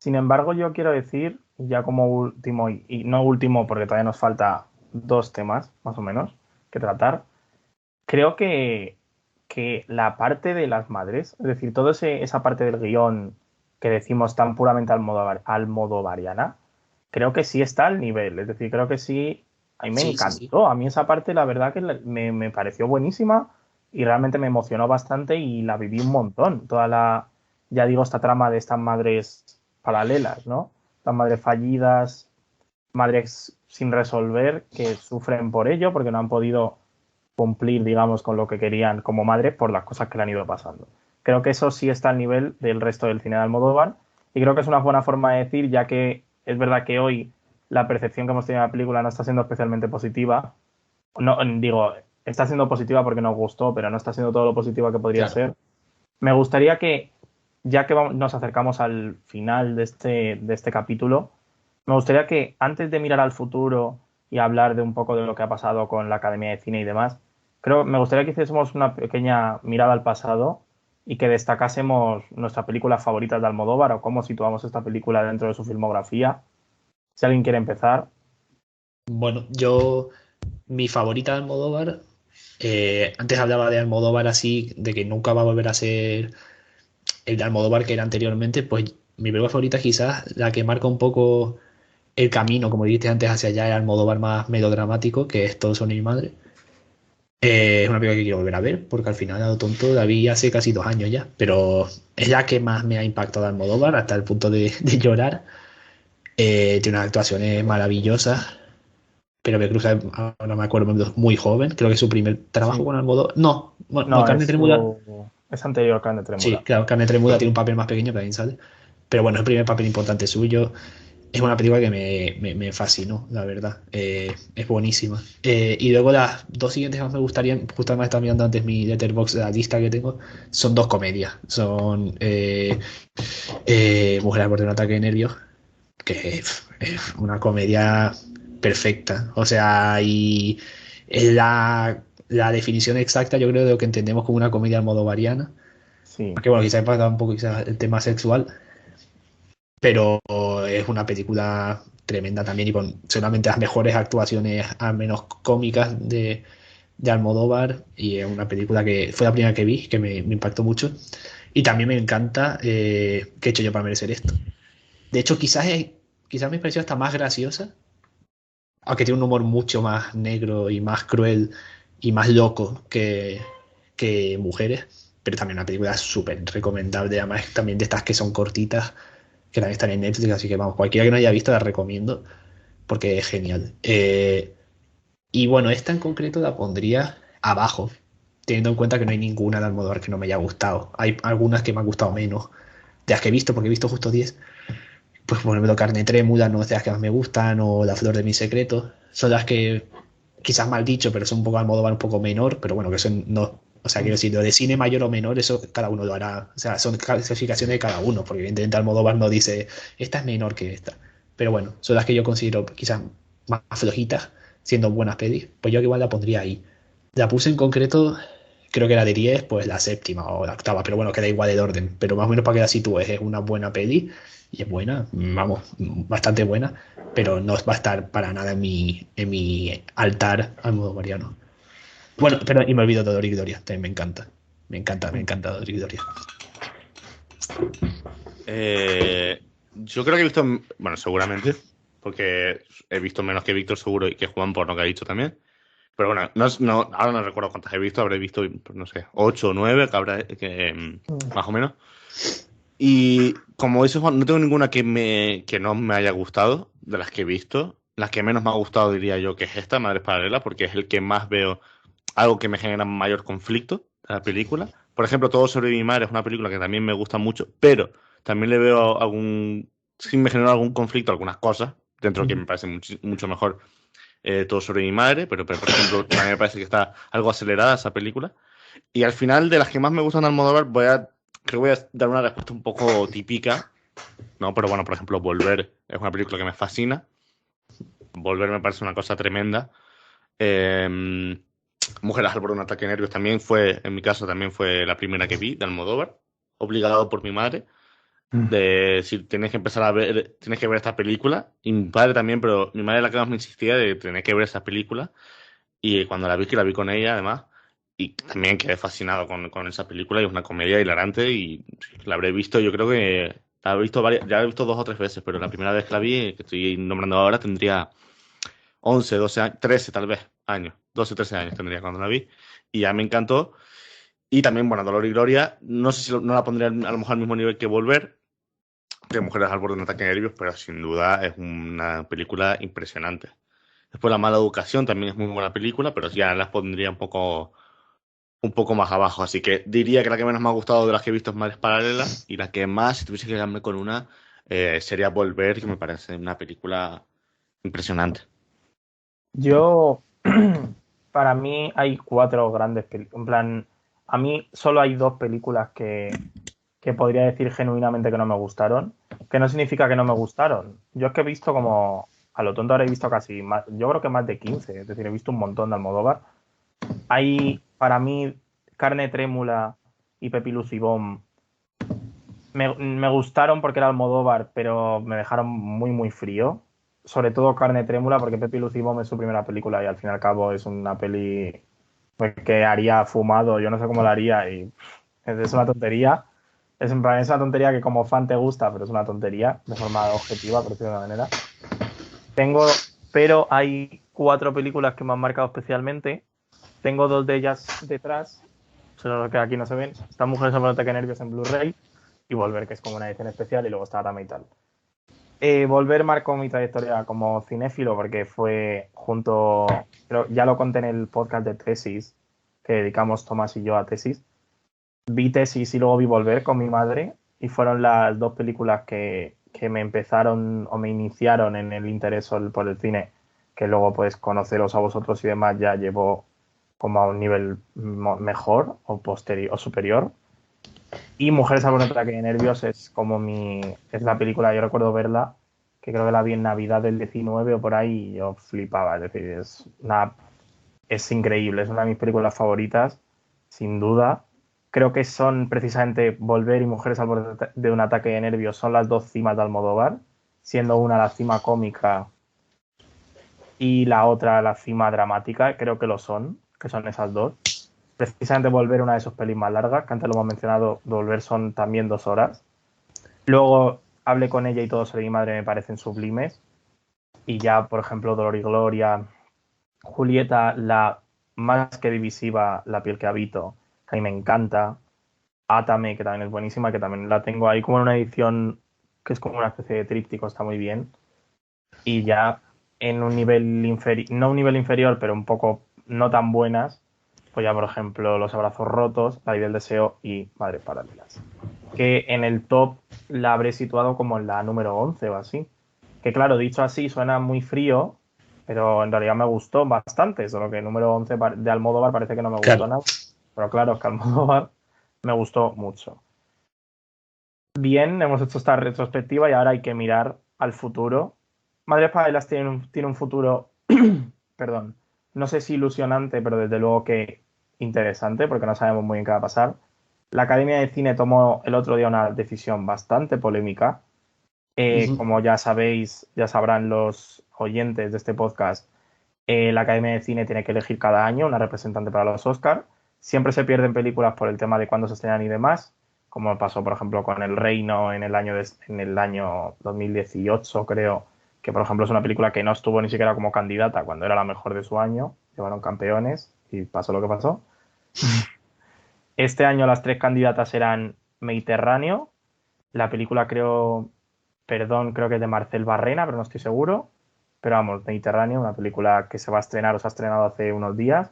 Sin embargo, yo quiero decir, ya como último, y no último porque todavía nos falta 2 temas, más o menos, que tratar, creo que la parte de las madres, es decir, toda esa parte del guión que decimos tan puramente almodovariana, creo que sí está al nivel. Es decir, creo que sí, a mí me encantó. Sí. A mí esa parte, la verdad, que me pareció buenísima y realmente me emocionó bastante y la viví un montón. Ya digo, esta trama de estas madres paralelas, ¿no? Las madres fallidas, madres sin resolver, que sufren por ello porque no han podido cumplir, digamos, con lo que querían como madres por las cosas que le han ido pasando. Creo que eso sí está al nivel del resto del cine de Almodóvar y creo que es una buena forma de decir, ya que es verdad que hoy la percepción que hemos tenido de la película no está siendo especialmente positiva. No, digo, está siendo positiva porque nos gustó, pero no está siendo todo lo positiva que podría ser. Me gustaría que, ya que nos acercamos al final de este capítulo, me gustaría que antes de mirar al futuro y hablar de un poco de lo que ha pasado con la Academia de Cine y demás, me gustaría que hiciésemos una pequeña mirada al pasado y que destacásemos nuestras películas favoritas de Almodóvar o cómo situamos esta película dentro de su filmografía. Si alguien quiere empezar. Bueno, mi favorita de Almodóvar, antes hablaba de Almodóvar así, de que nunca va a volver a ser el de Almodóvar que era anteriormente, pues mi película favorita quizás la que marca un poco el camino, como dijiste antes, hacia allá, el Almodóvar más melodramático, que es Todos son mi madre. Es una película que quiero volver a ver, porque al final, a lo tonto, la vi hace casi 2 años ya, pero es la que más me ha impactado de Almodóvar, hasta el punto de llorar. Tiene unas actuaciones maravillosas, pero me cruza, ahora me acuerdo, muy joven, creo que es su primer trabajo con Almodóvar. No, Carne Trémula. Es anterior a Carne Trémula. Sí, claro, Carne Trémula tiene un papel más pequeño, pero también sale. Pero bueno, es el primer papel importante suyo. Es una película que me fascinó, la verdad. Es buenísima. Y luego las 2 siguientes que más me gustarían, justamente estaba mirando antes mi Letterboxd, la lista que tengo, son 2 comedias. Son Mujer al borde de un ataque de nervios, que es una comedia perfecta. O sea, y es la definición exacta, yo creo, de lo que entendemos como una comedia almodovariana. Sí. Que bueno, quizás impacta un poco quizás el tema sexual, pero es una película tremenda también y con seguramente las mejores actuaciones, al menos cómicas, de Almodóvar, y es una película que fue la primera que vi, que me impactó mucho, y también me encanta ¿Qué he hecho yo para merecer esto? De hecho, quizás me pareció hasta más graciosa, aunque tiene un humor mucho más negro y más cruel y más loco que Mujeres, pero también una película súper recomendable, además también de estas que son cortitas, que también están en Netflix, así que vamos, cualquiera que no haya visto la recomiendo porque es genial. Y bueno, esta en concreto la pondría abajo, teniendo en cuenta que no hay ninguna de Almodóvar que no me haya gustado. Hay algunas que me han gustado menos, de las que he visto, porque he visto justo 10. Pues por ejemplo, Carne Trémula no es de las que más me gustan, o La flor de mis secretos, son las que quizás mal dicho, pero son un poco Almodóvar un poco menor, pero bueno, que son no. O sea, quiero decir, lo de cine mayor o menor, eso cada uno lo hará. O sea, son clasificaciones de cada uno, porque evidentemente Almodóvar no dice, esta es menor que esta. Pero bueno, son las que yo considero quizás más flojitas, siendo buenas pelis. Pues yo que igual la pondría ahí. La puse en concreto, creo que era de 10, pues la 7ª o la 8ª, pero bueno, queda igual el orden. Pero más o menos para que la sitúes, es una buena peli, y es buena, vamos, bastante buena, pero no va a estar para nada en mi altar almodovariano. Bueno, pero y me olvido de Dolor y Gloria, también me encanta. Me encanta Dolor y Gloria. Yo creo que he visto, bueno, seguramente, porque he visto menos que Víctor seguro y que Juan por lo que ha dicho también. Pero bueno, ahora no recuerdo cuántas he visto, habré visto, no sé, 8 o 9, más o menos. Y como dices, Juan, no tengo ninguna que no me haya gustado de las que he visto. Las que menos me ha gustado diría yo que es esta, Madres Paralelas, porque es el que más veo algo que me genera mayor conflicto de la película. Por ejemplo, Todo sobre mi madre es una película que también me gusta mucho, pero también le veo sí me genera algún conflicto, algunas cosas, dentro de que me parece mucho mejor Todo sobre mi madre, pero, por ejemplo, a mí me parece que está algo acelerada esa película. Y al final, de las que más me gustan de Almodóvar, creo que voy a dar una respuesta un poco típica, ¿no? Pero bueno, por ejemplo, Volver es una película que me fascina. Volver me parece una cosa tremenda. Eh, Mujeres al borde de un ataque de nervios también en mi caso, también fue la primera que vi de Almodóvar, obligado por mi madre. De si tienes que empezar a ver, tienes que ver esta película. Y mi padre también, pero mi madre la que más me insistía de tener que ver esa película. Y cuando la vi, que la vi con ella, además, y también quedé fascinado con esa película. Y es una comedia hilarante y la habré visto, yo creo que la he visto ya la he visto 2 o 3 veces, pero la primera vez que la vi, que estoy nombrando ahora, tendría 11 12 años, 13 tal vez años, 12 13 años tendría cuando la vi. Y ya me encantó. Y también, bueno, Dolor y Gloria, no sé si no la pondría a lo mejor al mismo nivel que Volver, de Mujeres al borde de un ataque de nervios, pero sin duda es una película impresionante. Después La mala educación también es muy buena película, pero ya las pondría un poco más abajo. Así que diría que la que menos me ha gustado de las que he visto es Madres Paralelas, y la que más, si tuviese que quedarme con una, sería Volver, que me parece una película impresionante. Yo, para mí hay 4 grandes películas. En plan, a mí solo hay 2 películas que podría decir genuinamente que no me gustaron, que no significa que no me gustaron. Yo es que he visto como, a lo tonto ahora he visto casi más, yo creo que más de 15, es decir, he visto un montón de Almodóvar. Hay, para mí, Carne Trémula y Pepi Lucibom me gustaron porque era Almodóvar, pero me dejaron muy, muy frío. Sobre todo Carne Trémula, porque Pepi Lucibom es su primera película y al fin y al cabo es una peli pues, que haría fumado, yo no sé cómo la haría y es una tontería. Es en plan, es una tontería que como fan te gusta, pero es una tontería, de forma objetiva, por decirlo de una manera. Tengo, pero hay 4 películas que me han marcado especialmente. Tengo 2 de ellas detrás, solo que aquí no se ven. Están Mujeres sobre ataque de nervios en Blu-ray y Volver, que es como una edición especial, y luego está Tama y tal. Volver marcó mi trayectoria como cinéfilo porque fue junto, ya lo conté en el podcast de Tesis, que dedicamos Tomás y yo a Tesis. Vi Tesis y luego vi Volver con mi madre y fueron las 2 películas que me empezaron o me iniciaron en el interés por el cine, que luego pues conoceros a vosotros y demás ya llevó como a un nivel mejor o posterior o superior. Y Mujeres al borde de un ataque de nervios es como es la película, yo recuerdo verla, que creo que la vi en Navidad del 19 o por ahí y yo flipaba, es decir, es increíble, es una de mis películas favoritas, sin duda. Creo que son precisamente Volver y Mujeres al borde de un ataque de nervios, son las 2 cimas de Almodóvar, siendo una la cima cómica y la otra la cima dramática, creo que que son esas 2. Precisamente Volver, una de sus pelis más largas, que antes lo hemos mencionado, Volver son también 2 horas. Luego hablé con ella y Todo sobre mi madre me parecen sublimes. Y ya, por ejemplo, Dolor y Gloria, Julieta, la más que divisiva, La piel que habito, que a mí me encanta. Átame, que también es buenísima, que también la tengo ahí como en una edición que es como una especie de tríptico, está muy bien. Y ya en un nivel inferior, no un nivel inferior, pero un poco no tan buenas, pues ya por ejemplo Los abrazos rotos, La ley del deseo y Madres paralelas. Que en el top la habré situado como en la número 11 o así. Que claro, dicho así suena muy frío, pero en realidad me gustó bastante, solo que el número 11 de Almodóvar parece que no me gustó Claro. nada. Pero claro, es que Almodóvar me gustó mucho. Bien, hemos hecho esta retrospectiva y ahora hay que mirar al futuro. Madres Paralelas tiene un futuro, perdón, no sé si ilusionante, pero desde luego que interesante, porque no sabemos muy bien qué va a pasar. La Academia de Cine tomó el otro día una decisión bastante polémica. Como ya sabéis, ya sabrán los oyentes de este podcast, la Academia de Cine tiene que elegir cada año una representante para los Oscars. Siempre se pierden películas por el tema de cuándo se estrenan y demás, como pasó, por ejemplo, con El Reino en el año 2018, creo, que, por ejemplo, es una película que no estuvo ni siquiera como candidata cuando era la mejor de su año. Llevaron campeones y pasó lo que pasó. Este año las 3 candidatas eran Mediterráneo, La película creo que es de Marcel Barrena, pero no estoy seguro. Pero vamos, Mediterráneo, una película que se va a estrenar o se ha estrenado hace unos días.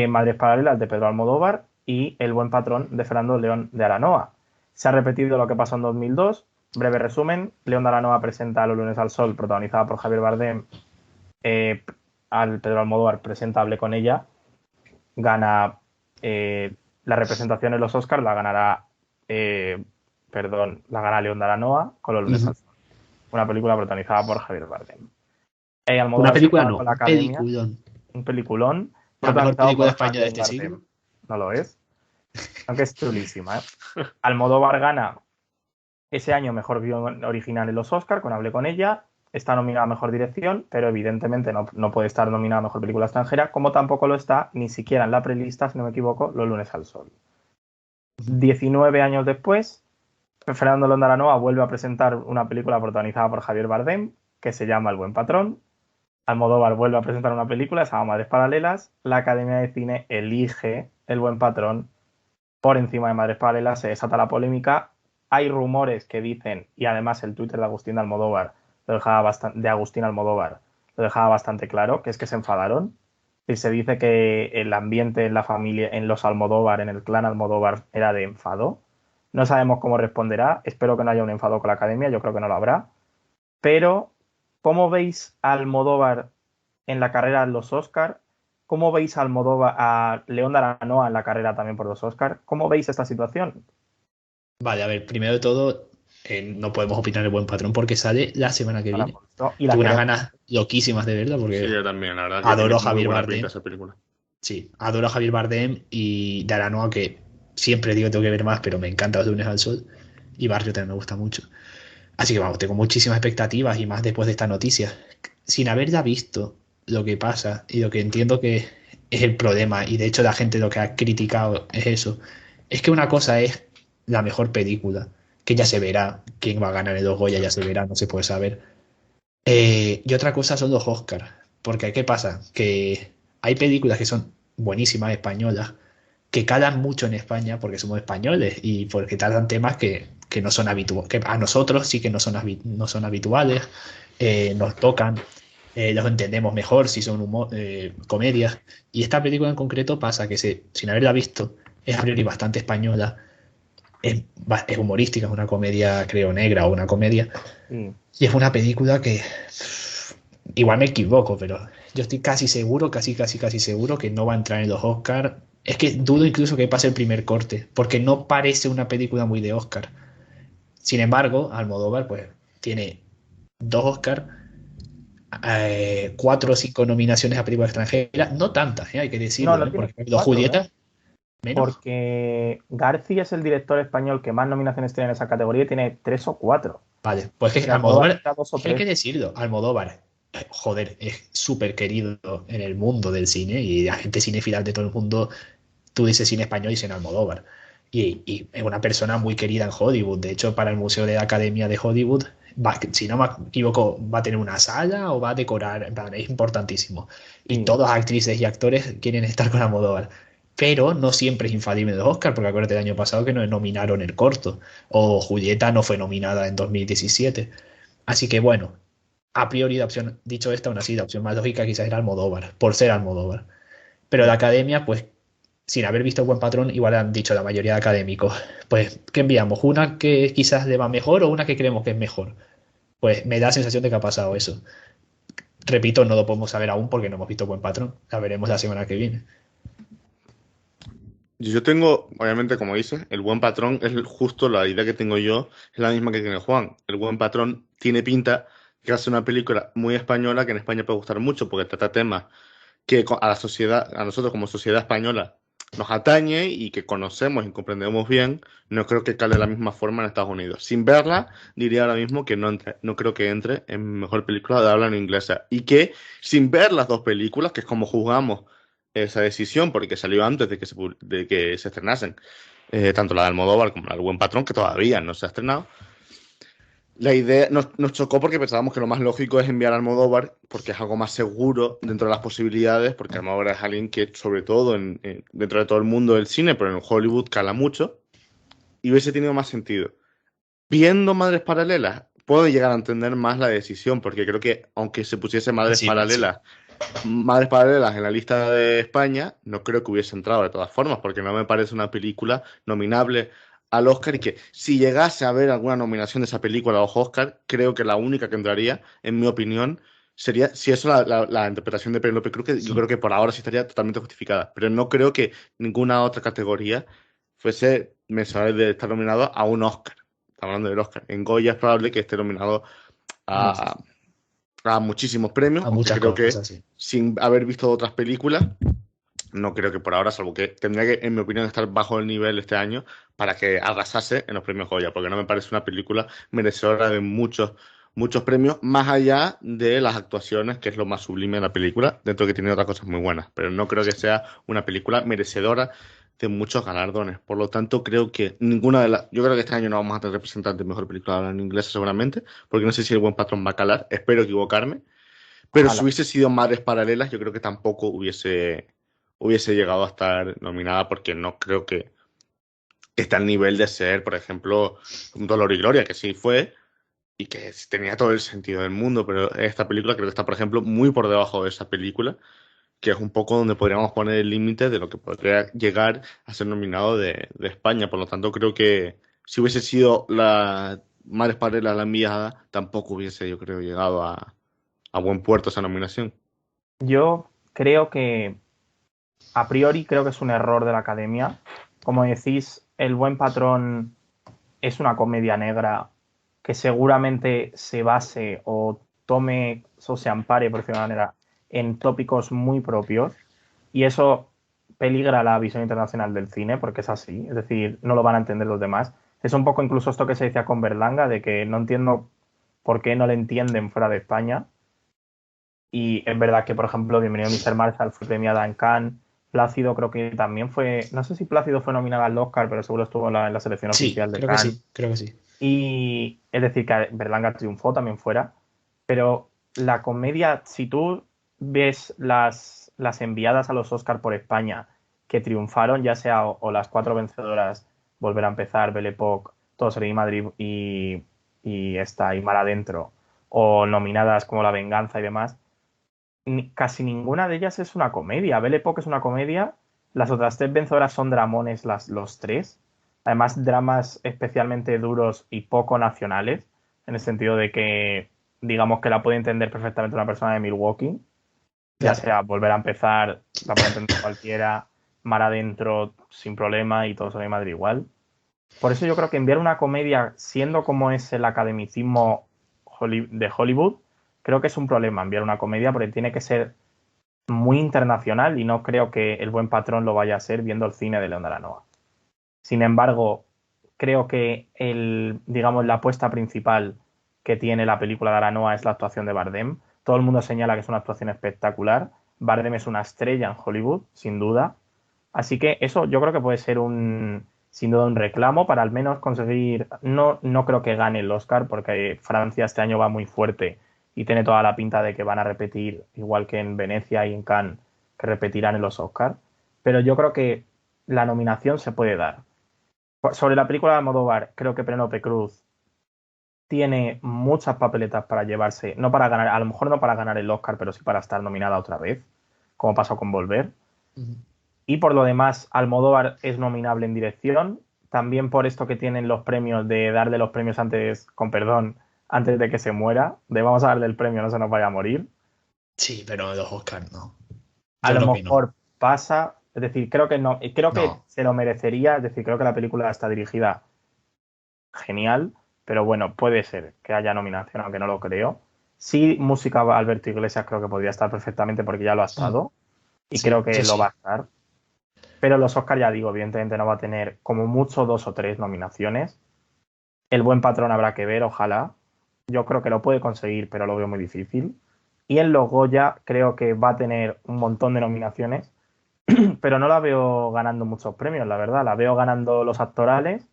Madres Paralelas de Pedro Almodóvar y El Buen Patrón de Fernando León de Aranoa. Se ha repetido lo que pasó en 2002. Breve resumen, León de Aranoa presenta Los lunes al sol, protagonizada por Javier Bardem. Al Pedro Almodóvar presenta Hable con ella. Gana la representación en los Oscars, la ganará la gana León de Aranoa con Los lunes al sol. Una película protagonizada por Javier Bardem. Una película no, con la un Academia, peliculón. un peliculón. La mejor película de por España de Javier este Bardem. siglo. No lo es. Aunque es chulísima, Almodóvar gana ese año mejor guión original en los Oscars con Hablé con ella. Está nominada a mejor dirección, pero evidentemente no puede estar nominada a mejor película extranjera, como tampoco lo está ni siquiera en la prelista, si no me equivoco, Los lunes al sol. 19 años después, Fernando León de Aranoa vuelve a presentar una película protagonizada por Javier Bardem, que se llama El Buen Patrón. Almodóvar vuelve a presentar una película, se llama Madres Paralelas. La Academia de Cine elige El Buen Patrón por encima de Madres Paralelas. Se desata la polémica. Hay rumores que dicen, y además el Twitter de Agustín Almodóvar lo dejaba bastante claro, que es que se enfadaron. Y se dice que el ambiente en la familia, en los Almodóvar, en el clan Almodóvar, era de enfado. No sabemos cómo responderá. Espero que no haya un enfado con la Academia, yo creo que no lo habrá. Pero, ¿cómo veis a Almodóvar en la carrera en los Oscars? ¿Cómo veis a Almodóvar, a León de Aranoa en la carrera también por los Oscars? ¿Cómo veis esta situación? Vale, a ver, primero de todo, no podemos opinar El Buen Patrón porque sale la semana que viene. Y la Tengo unas queremos. ganas loquísimas de verla Sí, porque yo también, la verdad que adoro tiene a muy Javier buena Bardem. pinta esa película. Sí, adoro a Javier Bardem y de Aranoa, que siempre digo que tengo que ver más, pero me encanta Los lunes al sol. Y Barrio también me gusta mucho. Así que vamos, tengo muchísimas expectativas y más después de esta noticia. Sin haber ya visto lo que pasa y lo que entiendo que es el problema, y de hecho la gente lo que ha criticado es eso, es que una cosa es la mejor película, que ya se verá, quién va a ganar en los Goya ya se verá, no se puede saber. Y otra cosa son los Oscars, porque ¿qué pasa? Que hay películas que son buenísimas españolas, que calan mucho en España porque somos españoles y porque tratan temas que no son habituales, que a nosotros sí que no son habituales, nos tocan, los entendemos mejor si son comedias. Y esta película en concreto pasa que sin haberla visto es a priori bastante española, es humorística, es una comedia creo negra o una comedia, y es una película que igual me equivoco, pero yo estoy casi seguro, casi seguro que no va a entrar en los Oscars. Es que dudo incluso que pase el primer corte, porque no parece una película muy de Oscar. Sin embargo, Almodóvar pues tiene 2 Oscars, 4 o 5 nominaciones a película extranjera, no tantas, hay que decirlo, No tiene porque por ejemplo, 4, Julieta, menos. Porque García es el director español que más nominaciones tiene en esa categoría y tiene 3 o 4. Vale, pues es que Almodóvar Almodóvar, está 2 o hay que 3. decirlo, Almodóvar, joder, es súper querido en el mundo del cine y la gente cinéfila de todo el mundo. Tú dices cine español y dicen Almodóvar. Y es una persona muy querida en Hollywood. De hecho, para el Museo de la Academia de Hollywood, si no me equivoco, va a tener una sala o va a decorar. En plan, es importantísimo. Y todas actrices y actores quieren estar con Almodóvar. Pero no siempre es infalible en los Oscars, porque acuérdate el año pasado que no nominaron el corto. O Julieta no fue nominada en 2017. Así que bueno, a priori, dicho esto, aún así, la opción más lógica quizás era Almodóvar, por ser Almodóvar. Pero la academia, pues sin haber visto el Buen Patrón, igual han dicho la mayoría de académicos, pues, ¿qué enviamos? ¿Una que quizás le va mejor o una que creemos que es mejor? Pues me da la sensación de que ha pasado eso. Repito, no lo podemos saber aún porque no hemos visto Buen Patrón. La veremos la semana que viene. Yo tengo, obviamente, como dices, El Buen Patrón es justo la idea que tengo yo, es la misma que tiene Juan. El Buen Patrón tiene pinta que hace una película muy española que en España puede gustar mucho porque trata temas que a la sociedad, a nosotros como sociedad española, nos atañe y que conocemos y comprendemos bien. No creo que cale de la misma forma en Estados Unidos. Sin verla, diría ahora mismo que no creo que entre en mejor película de habla en inglesa. Y que sin ver las dos películas, que es como juzgamos esa decisión, porque salió antes de que se estrenasen, tanto la de Almodóvar como la del Buen Patrón, que todavía no se ha estrenado. La idea nos chocó porque pensábamos que lo más lógico es enviar a Almodóvar porque es algo más seguro dentro de las posibilidades, porque Almodóvar es alguien que, sobre todo dentro de todo el mundo del cine, pero en Hollywood cala mucho, y hubiese tenido más sentido. Viendo Madres Paralelas, puedo llegar a entender más la decisión, porque creo que aunque se pusiese Sí, sí. Madres Paralelas en la lista de España, no creo que hubiese entrado de todas formas, porque no me parece una película nominable al Oscar y que si llegase a haber alguna nominación de esa película a los Oscar, creo que la única que entraría, en mi opinión, sería, si eso la interpretación de Penélope Cruz, que yo creo que por ahora sí estaría totalmente justificada, pero no creo que ninguna otra categoría fuese mencionable de estar nominado a un Oscar. Estamos hablando del Oscar. En Goya es probable que esté nominado a, Muchísimo. a muchísimos premios, A aunque muchas creo que cosas, sí. sin haber visto otras películas, no creo que por ahora, salvo que tendría que, en mi opinión, estar bajo el nivel este año para que arrasase en los premios Goya, porque no me parece una película merecedora de muchos premios, más allá de las actuaciones, que es lo más sublime de la película, dentro de que tiene otras cosas muy buenas, pero no creo que sea una película merecedora de muchos galardones. Por lo tanto, creo que ninguna de las... Yo creo que este año no vamos a tener representantes de mejor película en inglés seguramente, porque no sé si El Buen Patrón va a calar, espero equivocarme, pero si Ojalá. hubiese sido Madres Paralelas, yo creo que tampoco hubiese llegado a estar nominada porque no creo que esté al nivel de ser, por ejemplo, un Dolor y Gloria, que sí fue y que tenía todo el sentido del mundo, pero esta película creo que está, por ejemplo, muy por debajo de esa película, que es un poco donde podríamos poner el límite de lo que podría llegar a ser nominado de España. Por lo tanto, creo que si hubiese sido la Madres Paralelas la enviada, tampoco hubiese, yo creo, llegado a buen puerto esa nominación. Yo creo que, a priori, creo que es un error de la academia. Como decís, El Buen Patrón es una comedia negra que seguramente se base o tome o se ampare, por decirlo de una manera, en tópicos muy propios. Y eso peligra la visión internacional del cine, porque es así. Es decir, no lo van a entender los demás. Es un poco incluso esto que se decía con Berlanga, de que no entiendo por qué no le entienden fuera de España. Y es verdad que, por ejemplo, Bienvenido Mr. Marshall fue premiada en Cannes. Plácido creo que también fue, no sé si Plácido fue nominada al Oscar, pero seguro estuvo en la selección Sí, oficial de creo que Cannes. sí, creo que sí. Y es decir, que Berlanga triunfó también fuera. Pero la comedia, si tú ves las enviadas a los Oscar por España que triunfaron, ya sea o las cuatro vencedoras, Volver a empezar, Belle Époque, Todo sobre Madrid y esta, y Mar Adentro, o nominadas como La Venganza y demás, casi ninguna de ellas es una comedia. Belle Époque es una comedia, las otras tres vencedoras son dramones los tres. Además, dramas especialmente duros y poco nacionales, en el sentido de que, digamos que la puede entender perfectamente una persona de Milwaukee, ya Claro. sea Volver a empezar, la puede entender cualquiera, Mar Adentro sin problema y Todo sobre Madrid igual. Por eso yo creo que enviar una comedia, siendo como es el academicismo de Hollywood, creo que es un problema enviar una comedia porque tiene que ser muy internacional y no creo que El Buen Patrón lo vaya a ser viendo el cine de León de Aranoa. Sin embargo, creo que digamos, la apuesta principal que tiene la película de Aranoa es la actuación de Bardem. Todo el mundo señala que es una actuación espectacular. Bardem es una estrella en Hollywood, sin duda. Así que eso yo creo que puede ser sin duda un reclamo para al menos conseguir, no creo que gane el Oscar porque Francia este año va muy fuerte y tiene toda la pinta de que van a repetir, igual que en Venecia y en Cannes, que repetirán en los Oscars. Pero yo creo que la nominación se puede dar. Sobre la película de Almodóvar, creo que Penélope Cruz tiene muchas papeletas para llevarse, no para ganar, a lo mejor no para ganar el Oscar, pero sí para estar nominada otra vez, como pasó con Volver. Ujú. Y por lo demás, Almodóvar es nominable en dirección, también por esto que tienen los premios de darle los premios antes, con perdón, antes de que se muera, de vamos a darle el premio, no se nos vaya a morir. Sí, pero los Oscars no. A Yo lo creo que no. mejor pasa, es decir, creo que no, creo que No. se lo merecería, es decir, creo que la película está dirigida genial, pero bueno, puede ser que haya nominación, aunque no lo creo. Sí, música Alberto Iglesias creo que podría estar perfectamente porque ya lo ha Mm. estado y Sí, creo que yo lo va a sí. estar. Pero los Oscar, ya digo, evidentemente no va a tener como mucho dos o tres nominaciones. El Buen Patrón habrá que ver, ojalá. Yo creo que lo puede conseguir, pero lo veo muy difícil. Y en los Goya creo que va a tener un montón de nominaciones, pero no la veo ganando muchos premios, la verdad. La veo ganando los actorales,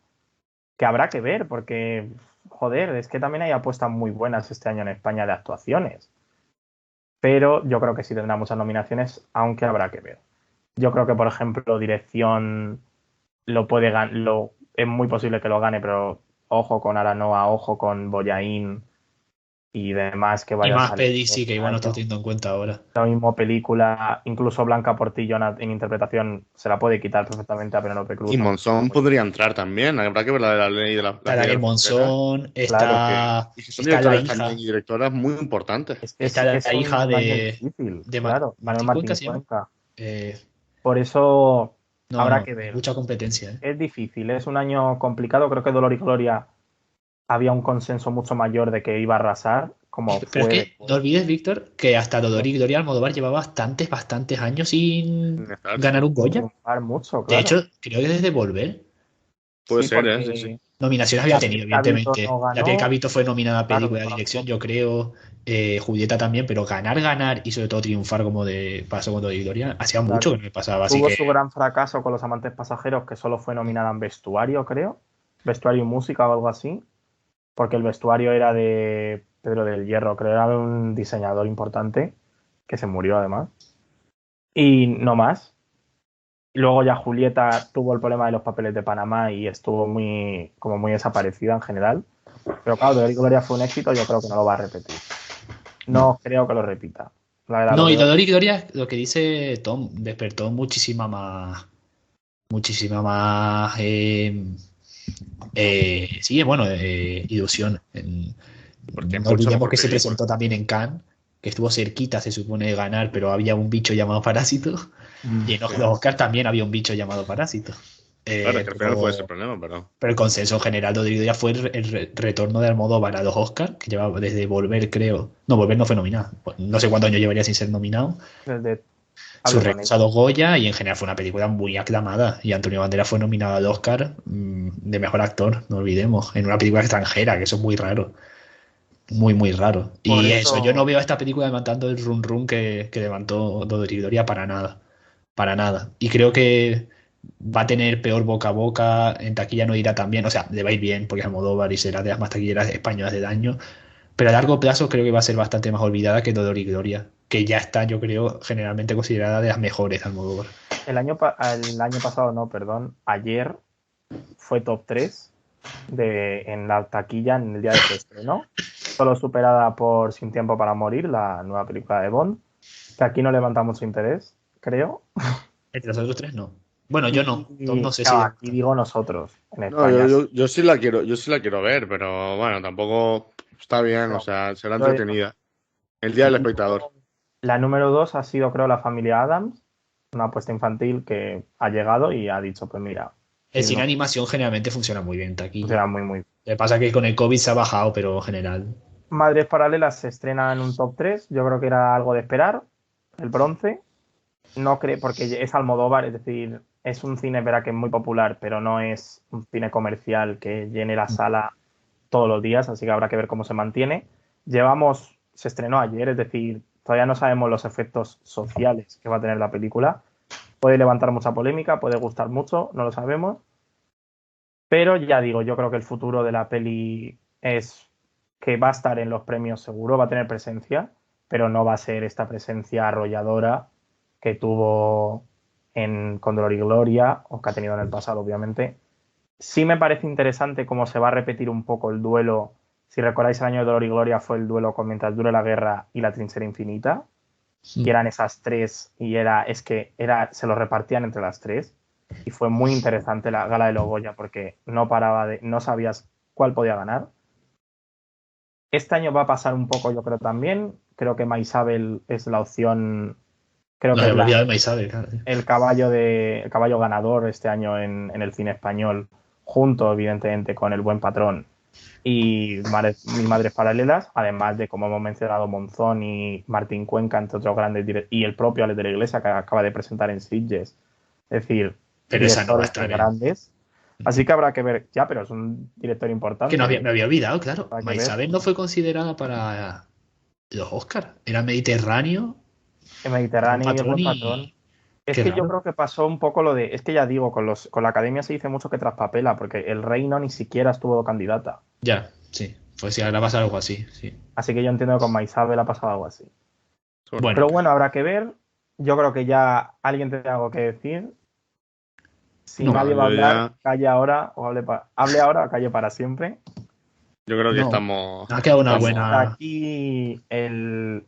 que habrá que ver, porque, joder, es que también hay apuestas muy buenas este año en España de actuaciones. Pero yo creo que sí tendrá muchas nominaciones, aunque habrá que ver. Yo creo que, por ejemplo, dirección es muy posible que lo gane, pero ojo con Aranoa, ojo con Boyain y demás que Y vaya a más salir pelis sí este que igual no año. estoy teniendo en cuenta ahora. La misma película, incluso Blanca Portillo en interpretación se la puede quitar perfectamente a Penélope Cruz. Y Monzón podría entrar también. Habrá que ver la ley de Está las leyes de Daniel la frontera. Monzón, Claro, Y que son está la directores también hija, y directoras muy importantes. está Es la hija un año difícil, claro. Manuel Martín Cuenca Martín se llama. Cuenca. Eh, Por eso no, habrá no, que hay ver. mucha competencia, ¿eh? Es difícil, es un año complicado. Creo que Dolor y Gloria había un consenso mucho mayor de que iba a arrasar, como Pero es fue que no después. olvides, Víctor, que hasta Dodori y Gloria Almodóvar llevaba bastantes años sin Sin estar, sí. ganar un Goya. Triunfar mucho, De claro. hecho, creo que desde Volver, Puede Sí, ser, ¿eh? Sí, sí. porque nominaciones había La Piel tenido, Cabito no evidentemente. La Piel ganó, Cabito fue nominada a claro, Película que de Dirección, conozco. yo creo. Julieta también, pero ganar y sobre todo triunfar como de pasó con Dodori y Gloria, hacía mucho Claro. que no me pasaba. Así Tuvo que su gran fracaso con Los Amantes Pasajeros, que solo fue nominada en vestuario, creo. Vestuario y música o algo así. Porque el vestuario era de Pedro del Hierro, creo, era de un diseñador importante, que se murió además. Y no más. Y luego ya Julieta tuvo el problema de los papeles de Panamá y estuvo como muy desaparecida en general. Pero claro, Dolor y Gloria fue un éxito, yo creo que no lo va a repetir. No creo que lo repita. La verdad lo no, y veo. Dodori y Gloria, lo que dice Tom, despertó muchísima más sí, bueno, ilusión. Porque es No mucho olvidemos mejor que se película. presentó también en Cannes, que estuvo cerquita, se supone, de ganar, pero había un bicho llamado Parásito. Y en Sí. los Oscars también había un bicho llamado Parásito. Claro, es que al final fue ese el Pero, problema, pero. pero el consenso general de Odrio ya fue el retorno de Almodóvar a los Oscars, que llevaba desde Volver, creo. No, Volver no fue nominado. No sé cuántos años llevaría sin ser nominado. Desde Su Hablo con regreso a ella. los Goya y en general fue una película muy aclamada. Y Antonio Banderas fue nominado al Oscar de mejor actor, no olvidemos, en una película extranjera, que eso es muy raro. Muy raro. Por Y eso, yo no eso, veo a esta película levantando el run run que levantó Dodoridoria para nada. Para nada. Y creo que va a tener peor boca a boca. En taquilla no irá tan bien. O sea, le va a ir bien porque es Almodóvar y será de las más taquilleras españolas del año. Pero a largo plazo creo que va a ser bastante más olvidada que Dolor y Gloria, que ya está, yo creo, generalmente considerada de las mejores de Almodóvar. el año pasado, no, perdón, ayer fue top 3 en la taquilla en el día de su estreno, solo superada por Sin Tiempo para Morir, la nueva película de Bond, que aquí no levanta mucho interés, creo. Entre los otros tres, no. Bueno, yo no. Tom no Y sé si claro, le aquí gusta. digo nosotros, en No, España. yo sí la quiero ver, pero bueno, tampoco está bien, o No. sea, será Yo, entretenida. El día del aquí espectador. la número 2 ha sido, creo, La Familia Adams, una apuesta infantil que ha llegado y ha dicho, pues mira, El si cine no animación generalmente funciona muy bien en taquilla. será muy, muy. Lo que pasa es que con el COVID se ha bajado, pero en general. Madres Paralelas se estrena en un top 3, yo creo que era algo de esperar, el bronce. No creo, porque es Almodóvar, es decir, es un cine, verá que es muy popular, pero no es un cine comercial que llene la sala todos los días, así que habrá que ver cómo se mantiene. Se estrenó ayer, es decir, todavía no sabemos los efectos sociales que va a tener la película. Puede levantar mucha polémica, puede gustar mucho, no lo sabemos. Pero ya digo, yo creo que el futuro de la peli es que va a estar en los premios seguro, va a tener presencia, pero no va a ser esta presencia arrolladora que tuvo con Dolor y Gloria, o que ha tenido en el pasado, obviamente. Sí me parece interesante cómo se va a repetir un poco el duelo. Si recordáis, el año de Dolor y Gloria fue el duelo con Mientras dure la guerra y La trinchera infinita, y eran esas tres, se lo repartían entre las tres. Y fue muy interesante la gala de los Goya porque no sabías cuál podía ganar. Este año va a pasar un poco, yo creo también. Creo que Maisabel es la opción, creo No que se es me olvida de Maisabel, claro. el caballo ganador este año en el cine español, junto evidentemente con El buen patrón y Mis madres paralelas, además de, como hemos mencionado, Monzón y Martín Cuenca, entre otros grandes y el propio Alex de la Iglesia, que acaba de presentar en Sitges. Es decir, Pero esa no va a directores muy estar, ¿eh? grandes. Así que habrá que ver, ya, pero es un director Que no importante, había, me había olvidado, claro. habrá que ver. Maisabel no fue considerada para los Oscars. Era Mediterráneo, El Buen Mediterráneo y El Patrón buen patrón. y. Es Qué que yo raro. creo que pasó un poco lo de, es que ya digo, con la academia se dice mucho que traspapela, porque el Reino ni siquiera estuvo candidata. Ya, sí. Pues sí, ahora va a ser algo así, sí. Así que yo entiendo que con Maisabel ha pasado algo así. Bueno, Pero bueno, habrá que ver. Yo creo que ya alguien tiene algo que decir. Si No, nadie va a yo hablar, ya- calle ahora o hable ahora o calle para siempre. Yo creo que No. estamos. Nos ha quedado una estamos- Hasta buena. aquí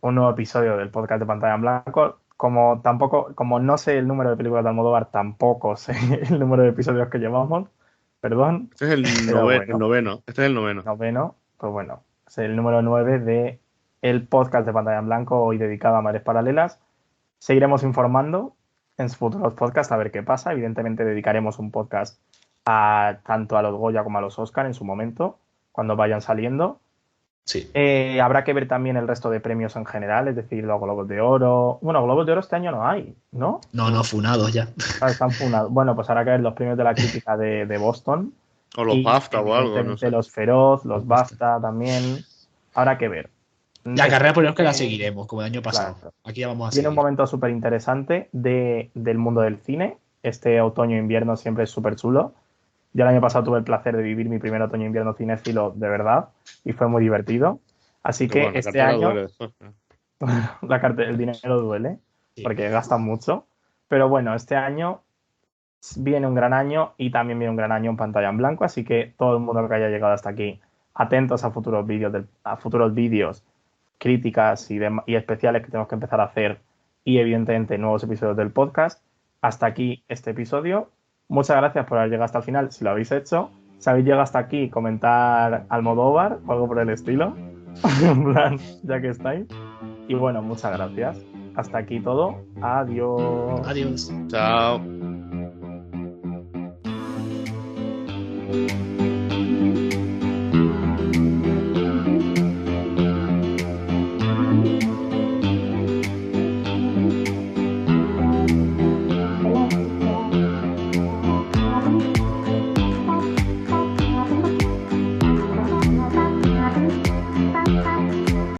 un nuevo episodio del podcast de Pantalla en Blanco. Como no sé el número de películas de Almodóvar, tampoco sé el número de episodios que llevamos. Perdón, Este es el, pero el bueno, noveno. Este es el noveno. noveno, pues bueno, es el número 9 de el podcast de Pantalla en Blanco, hoy dedicado a Madres Paralelas. Seguiremos informando en futuros podcasts a ver qué pasa. Evidentemente dedicaremos un podcast tanto a los Goya como a los Oscar en su momento, cuando vayan saliendo. Sí. Habrá que ver también el resto de premios en general, es decir, los Globos de Oro. Bueno, Globos de Oro este año no hay, ¿no? No, funados ya. Están funados. Bueno, pues habrá que ver los premios de la crítica de Boston. O los Y BAFTA o algo, no evidentemente sé. los Feroz, los BAFTA también. Habrá que ver. La carrera por el Oscar la seguiremos, como el año pasado. Claro. Aquí ya vamos a Viene seguir. un momento súper interesante del mundo del cine. Este otoño-invierno siempre es súper chulo. Yo el año pasado tuve el placer de vivir mi primer otoño-invierno cinéfilo de verdad y fue muy divertido. Así Pero que bueno, la este cartera año duele después, ¿no? el dinero duele Sí. porque gastan mucho. Pero bueno, este año viene un gran año y también viene un gran año en Pantalla en Blanco. Así que todo el mundo que haya llegado hasta aquí, atentos a futuros vídeos, críticas y especiales que tenemos que empezar a hacer y evidentemente nuevos episodios del podcast. Hasta aquí este episodio. Muchas gracias por haber llegado hasta el final, si lo habéis hecho. Si habéis llegado hasta aquí, comentar Almodóvar o algo por el estilo. En plan, ya que estáis. Y bueno, muchas gracias. Hasta aquí todo. Adiós. Adiós. Chao.